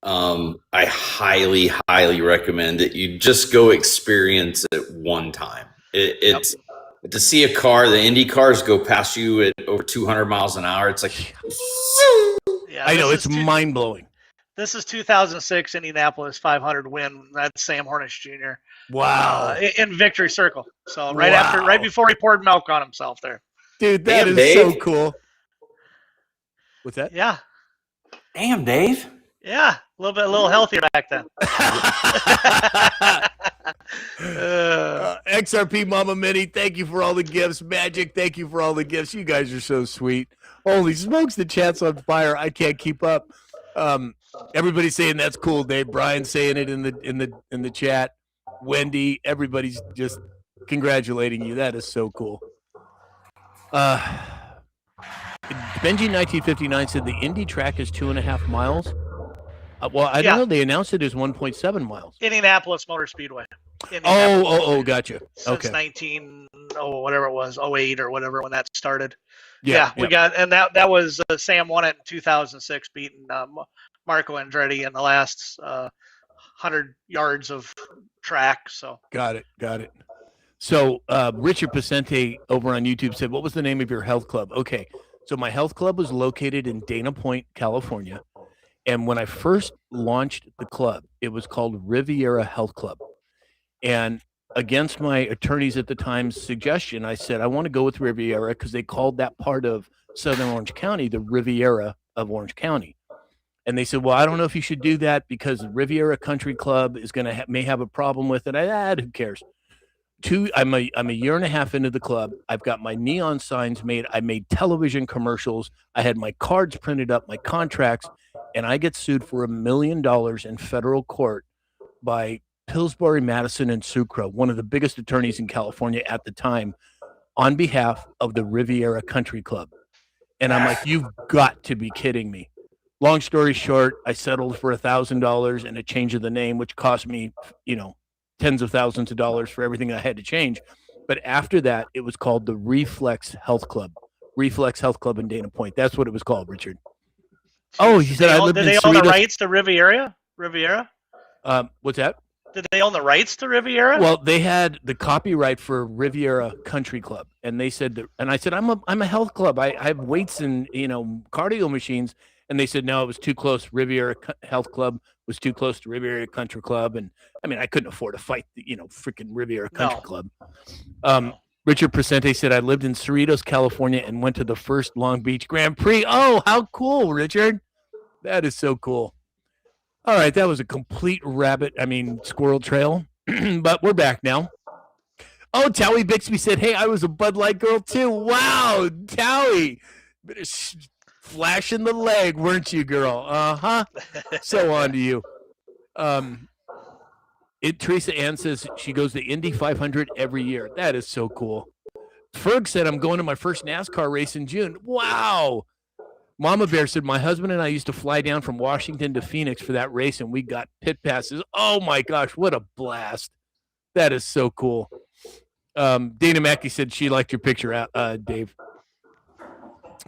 [SPEAKER 2] I highly, highly recommend that you just go experience it one time. It's to see a car, the Indy cars go past you at over 200 miles an hour. It's like,
[SPEAKER 1] I know, it's mind blowing.
[SPEAKER 3] This is 2006 Indianapolis 500 win. That's Sam Hornish Jr.
[SPEAKER 1] Wow.
[SPEAKER 3] In Victory Circle. So right before he poured milk on himself there.
[SPEAKER 1] Dude, that is so cool. What's that?
[SPEAKER 3] Yeah.
[SPEAKER 2] Damn, Dave.
[SPEAKER 3] Yeah, a little healthier back then.
[SPEAKER 1] XRP Mama Minnie, thank you for all the gifts. Magic, thank you for all the gifts. You guys are so sweet. Holy smokes, the chat's on fire. I can't keep up. Everybody's saying that's cool, Dave. Brian's saying it in the chat. Wendy, everybody's just congratulating you. That is so cool. Benji 1959 said the Indy track is 2.5 miles. Well, I don't know. They announced it as 1.7 miles.
[SPEAKER 3] Indianapolis Motor Speedway.
[SPEAKER 1] Gotcha.
[SPEAKER 3] Since whatever it was, 08 or whatever when that started.
[SPEAKER 1] We
[SPEAKER 3] got, and that was Sam won it in 2006, beating Marco Andretti in the last 100 yards of track. So
[SPEAKER 1] got it. So Richard Pacente over on YouTube said, "What was the name of your health club?" Okay, so my health club was located in Dana Point, California. And when I first launched the club, it was called Riviera Health Club. And against my attorneys at the time's suggestion, I said, I want to go with Riviera because they called that part of Southern Orange County the Riviera of Orange County. And they said, well, I don't know if you should do that because Riviera Country Club is going to may have a problem with it. Who cares? I'm a year and a half into the club. I've got my neon signs made. I made television commercials. I had my cards printed up, my contracts, and I get sued for $1 million in federal court by Pillsbury, Madison, and Sucre, one of the biggest attorneys in California at the time, on behalf of the Riviera Country Club. And I'm like, you've got to be kidding me. Long story short, I settled for $1,000 and a change of the name, which cost me, tens of thousands of dollars for everything I had to change. But after that, it was called the Reflex Health Club in Dana Point. That's what it was called, Richard. Oh, he said I lived in Cerritos.
[SPEAKER 3] Did they own the rights to Riviera?
[SPEAKER 1] What's that?
[SPEAKER 3] Did they own the rights to Riviera?
[SPEAKER 1] Well, they had the copyright for Riviera Country Club, and they said that, and I said, I'm a health club. I have weights and cardio machines, and they said no, it was too close. Riviera Health Club was too close to Riviera Country Club, and I mean I couldn't afford to fight the freaking Riviera Country Club. Richard Presente said I lived in Cerritos, California, and went to the first Long Beach Grand Prix. Oh, how cool, Richard! That is so cool. All right, that was a complete squirrel trail, but we're back now. Oh, Towie Bixby said, hey, I was a Bud Light girl too. Wow, Towie. Flashing the leg, weren't you, girl? Uh-huh. So on to you. Teresa Ann says she goes to Indy 500 every year. That is so cool. Ferg said, I'm going to my first NASCAR race in June. Wow. Mama Bear said, my husband and I used to fly down from Washington to Phoenix for that race, and we got pit passes. Oh, my gosh, what a blast. That is so cool. Dana Mackey said she liked your picture, Dave.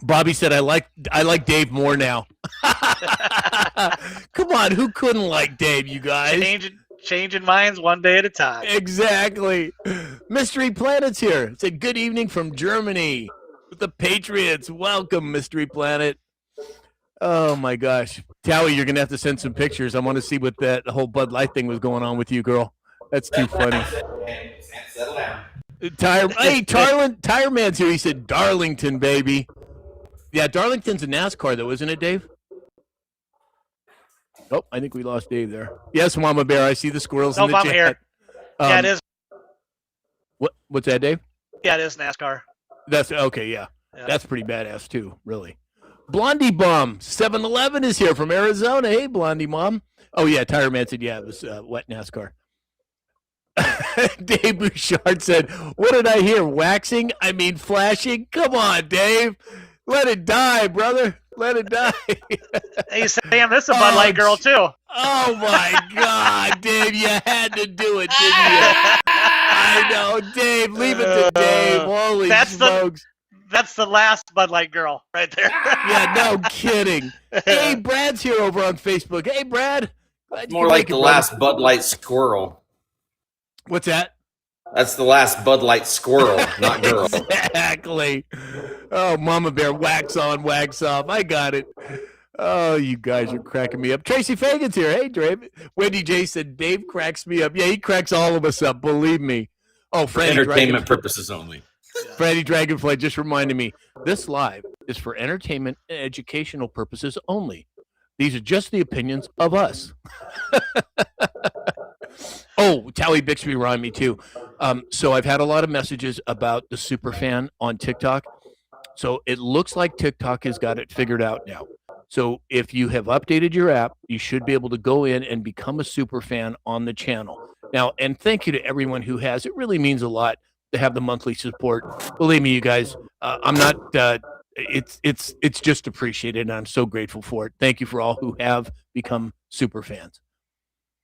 [SPEAKER 1] Bobby said, I like Dave more now. Come on, who couldn't like Dave, you guys?
[SPEAKER 3] Changing minds one day at a time.
[SPEAKER 1] Exactly. Mystery Planet's here. It said, good evening from Germany with the Patriots. Welcome, Mystery Planet. Oh, my gosh. Towie, you're going to have to send some pictures. I want to see what that whole Bud Light thing was going on with you, girl. That's too funny.
[SPEAKER 2] Settle down.
[SPEAKER 1] Tire Man's here. He said, Darlington, baby. Yeah, Darlington's a NASCAR, though, isn't it, Dave? Oh, I think we lost Dave there. Yes, Mama Bear, I see the squirrels in the chat.
[SPEAKER 3] Here. Yeah, it is.
[SPEAKER 1] What's that, Dave?
[SPEAKER 3] Yeah, it is NASCAR.
[SPEAKER 1] That's okay, yeah. That's pretty badass, too, really. Blondie Bum, 7-Eleven is here from Arizona. Hey, Blondie Mom. Oh, yeah, Tire Man said, yeah, it was wet NASCAR. Dave Bouchard said, what did I hear? Waxing? I mean flashing? Come on, Dave. Let it die, brother. Let it die.
[SPEAKER 3] Hey, Sam, this is a Bud Light girl, too.
[SPEAKER 1] Oh, my God, Dave, you had to do it, didn't you? I know. Dave, leave it to Dave. Holy smokes.
[SPEAKER 3] That's the last Bud Light girl right there.
[SPEAKER 1] Yeah, no kidding. Hey, Brad's here over on Facebook. Hey, Brad.
[SPEAKER 2] More like the last Bud Light squirrel.
[SPEAKER 1] What's that?
[SPEAKER 2] That's the last Bud Light squirrel, not girl.
[SPEAKER 1] Exactly. Oh, Mama Bear, wax on, wax off. I got it. Oh, you guys are cracking me up. Tracy Fagan's here. Hey, Dave. Wendy J said, Dave cracks me up. Yeah, he cracks all of us up, believe me. Oh,
[SPEAKER 2] for entertainment purposes only.
[SPEAKER 1] Freddie Dragonfly just reminded me, this live is for entertainment and educational purposes only. These are just the opinions of us. Oh, Towie Bixby rhymed me too. So I've had a lot of messages about the Superfan on TikTok. So it looks like TikTok has got it figured out now. So if you have updated your app, you should be able to go in and become a Superfan on the channel. Now, and thank you to everyone who has. It really means a lot to have the monthly support. Believe me, you guys, I'm not, it's just appreciated, and I'm so grateful for it. Thank you for all who have become super fans.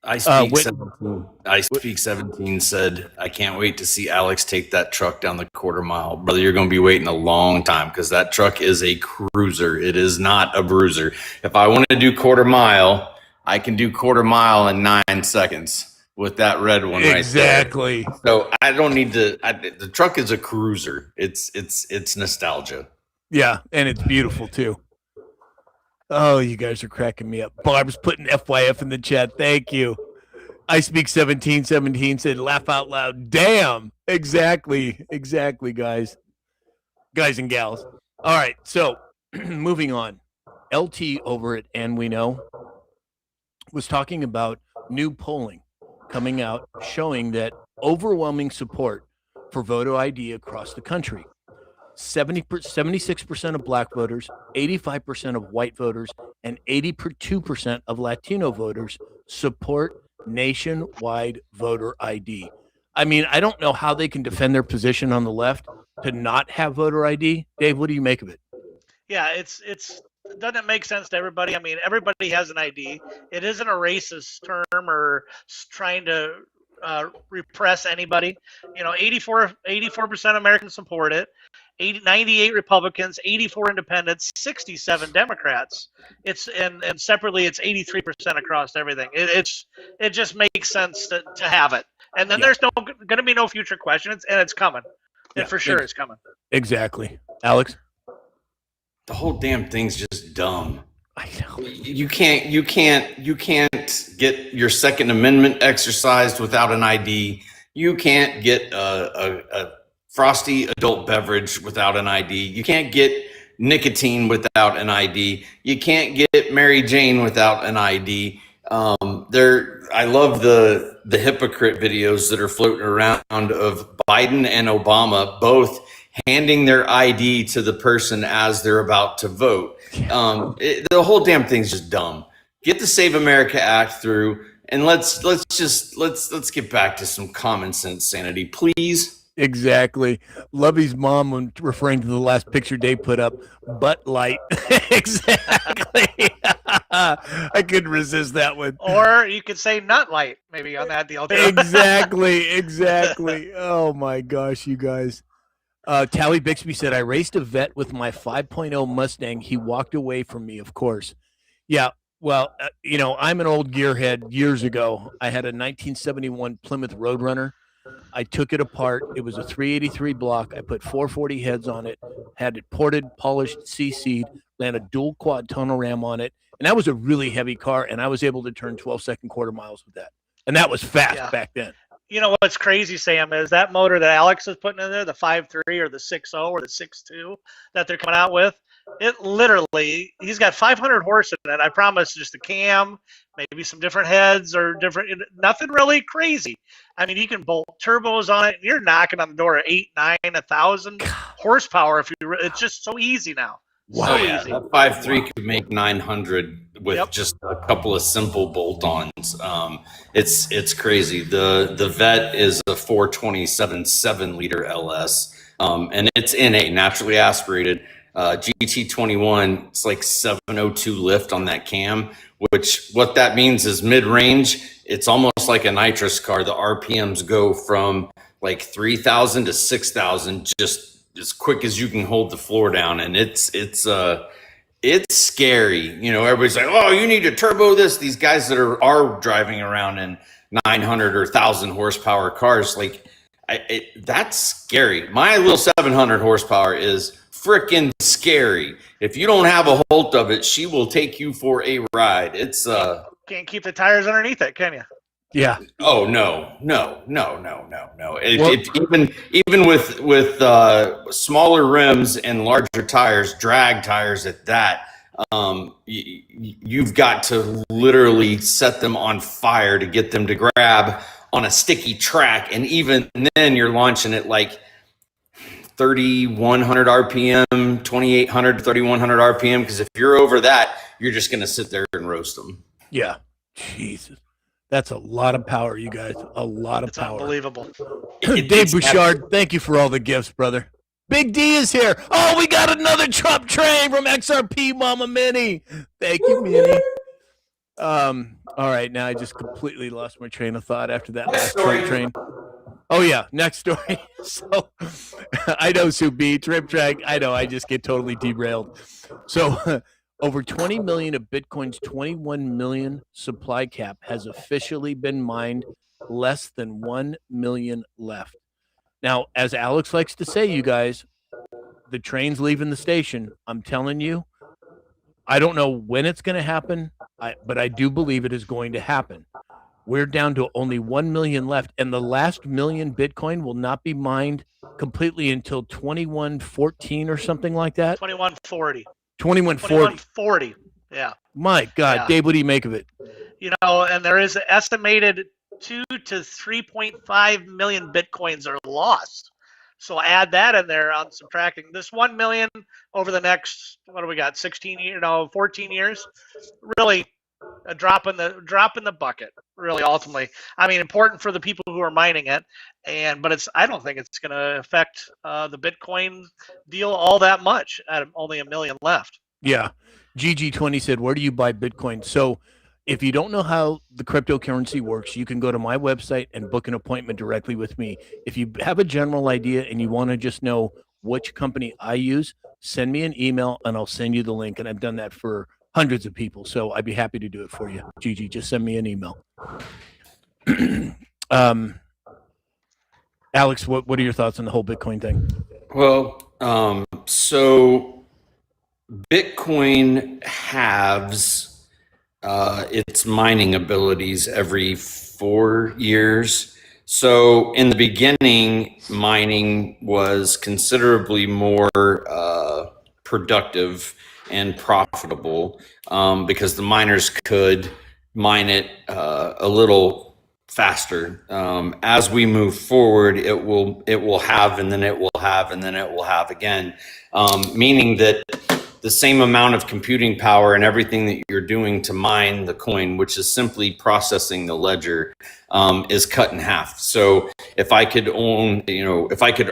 [SPEAKER 2] I Speak 17 said, I can't wait to see Alex take that truck down the quarter mile. Brother, you're going to be waiting a long time because that truck is a cruiser. It is not a bruiser. If I want to do quarter mile, I can do quarter mile in 9 seconds with that red one right there.
[SPEAKER 1] Exactly.
[SPEAKER 2] So I don't need to. The truck is a cruiser. It's nostalgia.
[SPEAKER 1] Yeah, and it's beautiful too. Oh, you guys are cracking me up. Barb's putting FYF in the chat. Thank you. I Speak 1717 said, laugh out loud. Damn. Exactly, guys. Guys and gals. All right, so moving on. LT over at And We Know was talking about new polling coming out showing that overwhelming support for voter ID across the country. 76% of black voters, 85% of white voters, and 82% of Latino voters support nationwide voter ID. I mean, I don't know how they can defend their position on the left to not have voter ID. Dave, what do you make of it?
[SPEAKER 3] Yeah, it's doesn't make sense to everybody. I mean, everybody has an ID. It isn't a racist term or trying to repress anybody. 84% of Americans support it. 98 Republicans, 84 Independents, 67 Democrats. And separately, it's 83% across everything. It just makes sense to have it. And then there's going to be no future questions, and it's coming. And for sure, it's coming.
[SPEAKER 1] Exactly, Alex.
[SPEAKER 2] The whole damn thing's just dumb.
[SPEAKER 1] I know.
[SPEAKER 2] You can't get your Second Amendment exercised without an ID. You can't get a frosty adult beverage without an ID. You can't get nicotine without an ID. You can't get Mary Jane without an ID. I love the hypocrite videos that are floating around of Biden and Obama both handing their ID to the person as they're about to vote. The whole damn thing's just dumb. Get the Save America Act through, and let's get back to some common sense sanity, please.
[SPEAKER 1] Exactly. Lovey's mom, when referring to the last picture Dave put up, butt light. Exactly. I couldn't resist that one.
[SPEAKER 3] Or you could say nut light, maybe on that deal too.
[SPEAKER 1] Exactly. Oh my gosh, you guys. Tally Bixby said, I raced a vet with my 5.0 Mustang. He walked away from me, of course. Yeah, well, I'm an old gearhead. Years ago, I had a 1971 Plymouth Roadrunner. I took it apart. It was a 383 block. I put 440 heads on it, had it ported, polished, CC'd, ran a dual quad tunnel ram on it. And that was a really heavy car, and I was able to turn 12-second quarter miles with that. And that was fast back then.
[SPEAKER 3] You know what's crazy, Sam, is that motor that Alex is putting in there, the 5.3 or the 6.0 or the 6.2 that they're coming out with, it literally, he's got 500 horse in it. I promise, just a cam, maybe some different heads or different, nothing really crazy. I mean, you can bolt turbos on it. You're knocking on the door at 8, 9, 1,000 horsepower. It's just so easy now.
[SPEAKER 1] Wow.
[SPEAKER 3] So
[SPEAKER 2] easy. That 5.3 could make 900 with just a couple of simple bolt-ons. It's crazy. The Vet is a 427 7-liter LS, and it's NA, naturally aspirated. GT21, it's like 702 lift on that cam, which what that means is mid-range. It's almost like a nitrous car. The RPMs go from like 3,000 to 6,000 just as quick as you can hold the floor down, and it's scary. Everybody's like, oh, you need to turbo this. These guys that are driving around in 900 or 1,000 horsepower cars, that's scary. My little 700 horsepower is freaking scary. If you don't have a hold of it, she will take you for a ride. It's
[SPEAKER 3] can't keep the tires underneath it, can you?
[SPEAKER 1] Yeah.
[SPEAKER 2] Oh no. Even with smaller rims and larger tires, drag tires at that, you've got to literally set them on fire to get them to grab on a sticky track, and even then you're launching at like 3,100 RPM, 2,800 to 3,100 RPM, because if you're over that, you're just going to sit there and roast them.
[SPEAKER 1] Yeah. Jesus. That's a lot of power, you guys. A lot of power.
[SPEAKER 3] Unbelievable.
[SPEAKER 1] Dave Bouchard, thank you for all the gifts, brother. Big D is here. Oh, we got another Trump train from XRP Mama Minnie. Thank you, Minnie. All right, now I just completely lost my train of thought after that last Trump train. Oh, yeah, next story. So, I know, Sue B, Trip Track. I know, I just get totally derailed. So, over 20 million of Bitcoin's 21 million supply cap has officially been mined, less than 1 million left. Now, as Alex likes to say, you guys, the train's leaving the station. I'm telling you, I don't know when it's going to happen, but I do believe it is going to happen. We're down to only 1 million left, and the last million Bitcoin will not be mined completely until 2114 or something like that.
[SPEAKER 3] 2140.
[SPEAKER 1] 2140.
[SPEAKER 3] 2140. Yeah.
[SPEAKER 1] My God,
[SPEAKER 3] Yeah.
[SPEAKER 1] Dave, what do you make of it?
[SPEAKER 3] And there is estimated 2 to 3.5 million Bitcoins are lost. So add that in there on subtracting this 1 million over the next, what do we got, 14 years? Really a drop in the bucket, really, ultimately. I mean, important for the people who are mining it, but I don't think it's going to affect the Bitcoin deal all that much at only 1 million left.
[SPEAKER 1] Yeah. GG20 said, where do you buy Bitcoin? So if you don't know how the cryptocurrency works, you can go to my website and book an appointment directly with me. If you have a general idea and you want to just know which company I use, send me an email and I'll send you the link. And I've done that for hundreds of people. So I'd be happy to do it for you. Gigi, just send me an email. Alex, what are your thoughts on the whole Bitcoin thing?
[SPEAKER 2] Well, so Bitcoin halves its mining abilities every 4 years. So in the beginning, mining was considerably more productive and profitable because the miners could mine it a little faster. As we move forward, it will have, and then it will have, and then it will have again, meaning that the same amount of computing power and everything that you're doing to mine the coin, which is simply processing the ledger, is cut in half. So if I could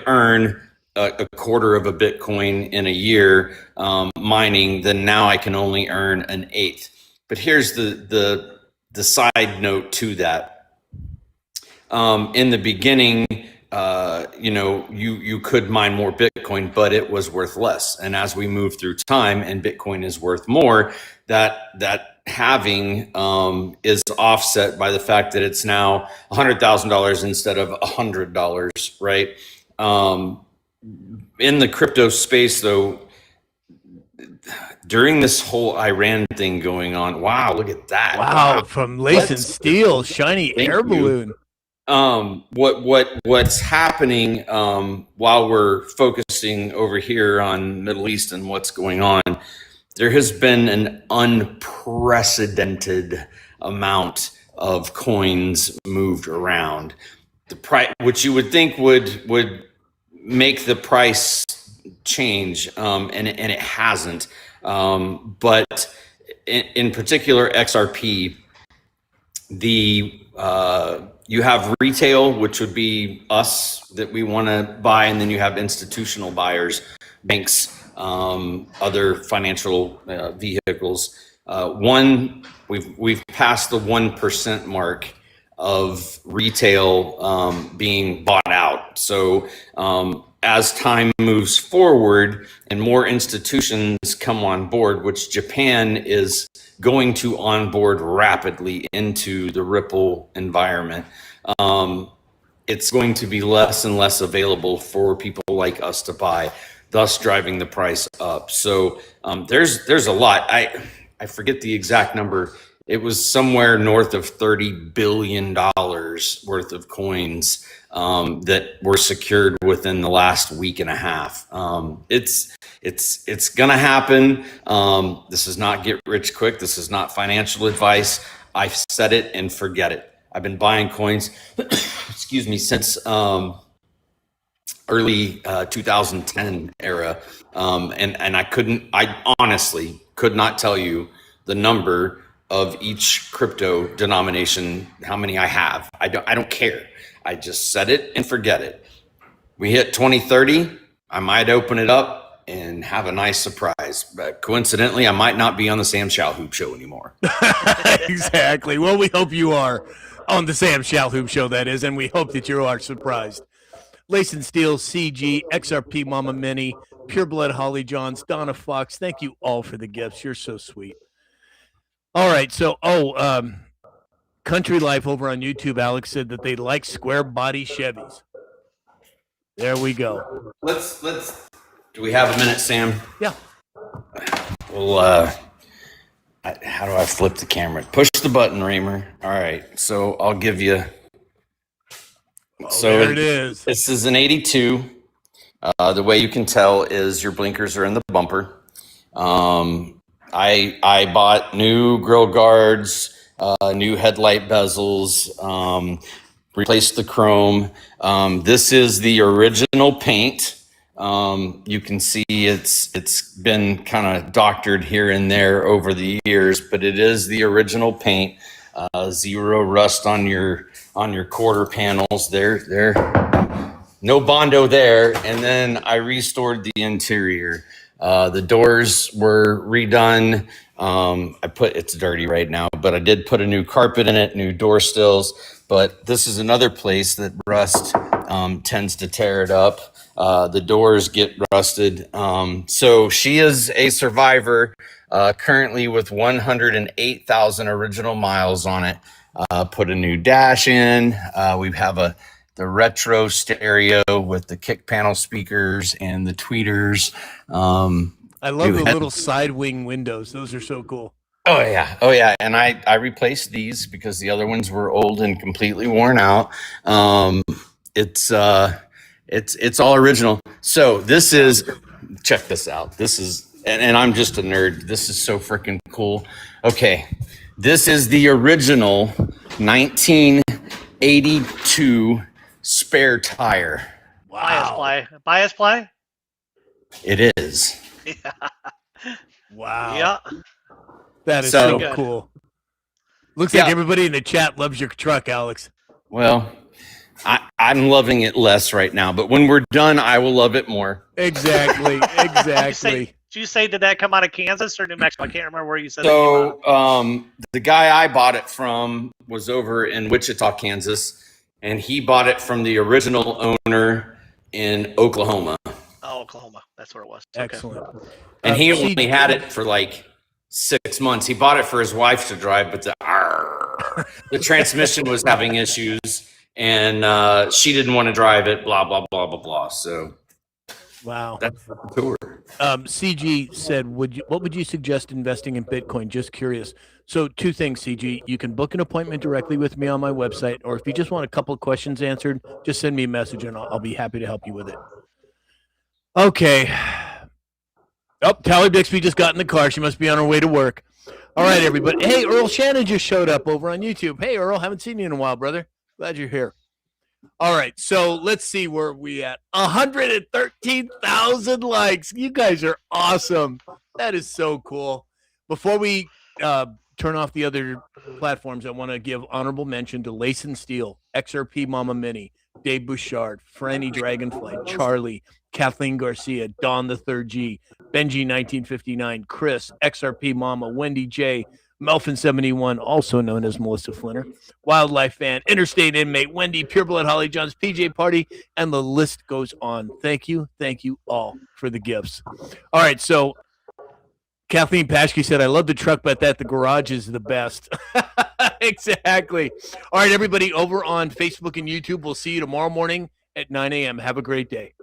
[SPEAKER 2] earn a quarter of a Bitcoin in a year mining, then now I can only earn an eighth. But here's the side note to that. In the beginning, you could mine more Bitcoin, but it was worth less. And as we move through time and Bitcoin is worth more, that halving is offset by the fact that it's now $100,000 instead of $100, right? In the crypto space, though, during this whole Iran thing going on, wow, look at that!
[SPEAKER 1] Wow, from Lace and Steel, shiny air balloon.
[SPEAKER 2] What's happening while we're focusing over here on Middle East and what's going on, there has been an unprecedented amount of coins moved around. The price, which you would think would make the price change, and it hasn't. But in particular, XRP, you have retail, which would be us that we want to buy, and then you have institutional buyers, banks, other financial vehicles. We've passed the 1% mark of retail being bought out. So as time moves forward and more institutions come on board, which Japan is going to onboard rapidly into the Ripple environment, it's going to be less and less available for people like us to buy, thus driving the price up. So there's a lot. I forget the exact number. It was somewhere north of $30 billion worth of coins that were secured within the last week and a half. It's gonna happen. This is not get rich quick. This is not financial advice. I've said it and forget it. I've been buying coins, excuse me, since early 2010 era, and I honestly could not tell you the number of each crypto denomination, how many I have. I don't care. I just set it and forget it. We hit 2030, I might open it up and have a nice surprise. But coincidentally, I might not be on the Sam Shalhoub show anymore.
[SPEAKER 1] Exactly. Well, we hope you are on the Sam Shalhoub show, that is, and we hope that you are surprised. Lace and Steel, CG, XRP Mama Minnie, Pure Blood Holly Johns, Donna Fox, thank you all for the gifts. You're so sweet. All right, so Country Life over on YouTube, Alex said that they like square body Chevys. There we go.
[SPEAKER 2] Let's. Do we have a minute, Sam?
[SPEAKER 1] Yeah.
[SPEAKER 2] Well, how do I flip the camera? Push the button, Raymer. All right, so I'll give you. So
[SPEAKER 1] there it is.
[SPEAKER 2] This is an 82. The way you can tell is your blinkers are in the bumper. I bought new grill guards, new headlight bezels, replaced the chrome. This is the original paint. You can see it's been kind of doctored here and there over the years, but it is the original paint. Zero rust on your quarter panels. There, no Bondo there. And then I restored the interior. The doors were redone. It's dirty right now, but I did put a new carpet in it, new door stills. But this is another place that rust tends to tear it up. The doors get rusted. So she is a survivor, currently with 108,000 original miles on it. Put a new dash in. We have the retro stereo with the kick panel speakers and the tweeters.
[SPEAKER 1] I love the little side wing windows. Those are so cool.
[SPEAKER 2] Oh yeah. And I replaced these because the other ones were old and completely worn out. It's all original. So this is, check this out. This is, and I'm just a nerd. This is so freaking cool. Okay. This is the original 1982 spare tire.
[SPEAKER 3] Wow. Bias ply?
[SPEAKER 2] It is.
[SPEAKER 3] Yeah.
[SPEAKER 1] Wow.
[SPEAKER 3] Yeah.
[SPEAKER 1] That is so
[SPEAKER 3] good.
[SPEAKER 1] cool. Looks like everybody in the chat loves your truck, Alex.
[SPEAKER 2] Well, I'm loving it less right now, but when we're done, I will love it more.
[SPEAKER 1] Exactly.
[SPEAKER 3] Did you say did that come out of Kansas or New Mexico? I can't remember where you said
[SPEAKER 2] So the guy I bought it from was over in Wichita, Kansas, and he bought it from the original owner in Oklahoma.
[SPEAKER 3] Oh, Oklahoma. That's where it was.
[SPEAKER 1] Excellent.
[SPEAKER 3] Okay.
[SPEAKER 2] And he only had it for like 6 months. He bought it for his wife to drive, but the transmission was having issues, and she didn't want to drive it, blah, blah, blah, blah, blah. So
[SPEAKER 1] wow.
[SPEAKER 2] That's the tour.
[SPEAKER 1] CG said, what would you suggest investing in Bitcoin? Just curious. So 2 things, CG. You can book an appointment directly with me on my website, or if you just want a couple of questions answered, just send me a message and I'll be happy to help you with it. Okay. Oh, Tally Bixby just got in the car. She must be on her way to work. All right, everybody. Hey, Earl Shannon just showed up over on YouTube. Hey, Earl, haven't seen you in a while, brother. Glad you're here. All right, so let's see where we at. 113,000 likes. You guys are awesome. That is so cool. Before we turn off the other platforms, I want to give honorable mention to Layson Steele, XRP Mama Mini, Dave Bouchard, Franny Dragonflight, Charlie, Kathleen Garcia, Don the Third G, Benji 1959, Chris, XRP Mama, Wendy J, Melfin 71, also known as Melissa Flinner, Wildlife Fan, Interstate Inmate, Wendy, Pureblood Holly Johns, PJ Party, and the list goes on. Thank you all for the gifts. All right, so Kathleen Paschke said, I love the truck, but the garage is the best. Exactly. All right, everybody over on Facebook and YouTube, we'll see you tomorrow morning at 9 a.m. Have a great day.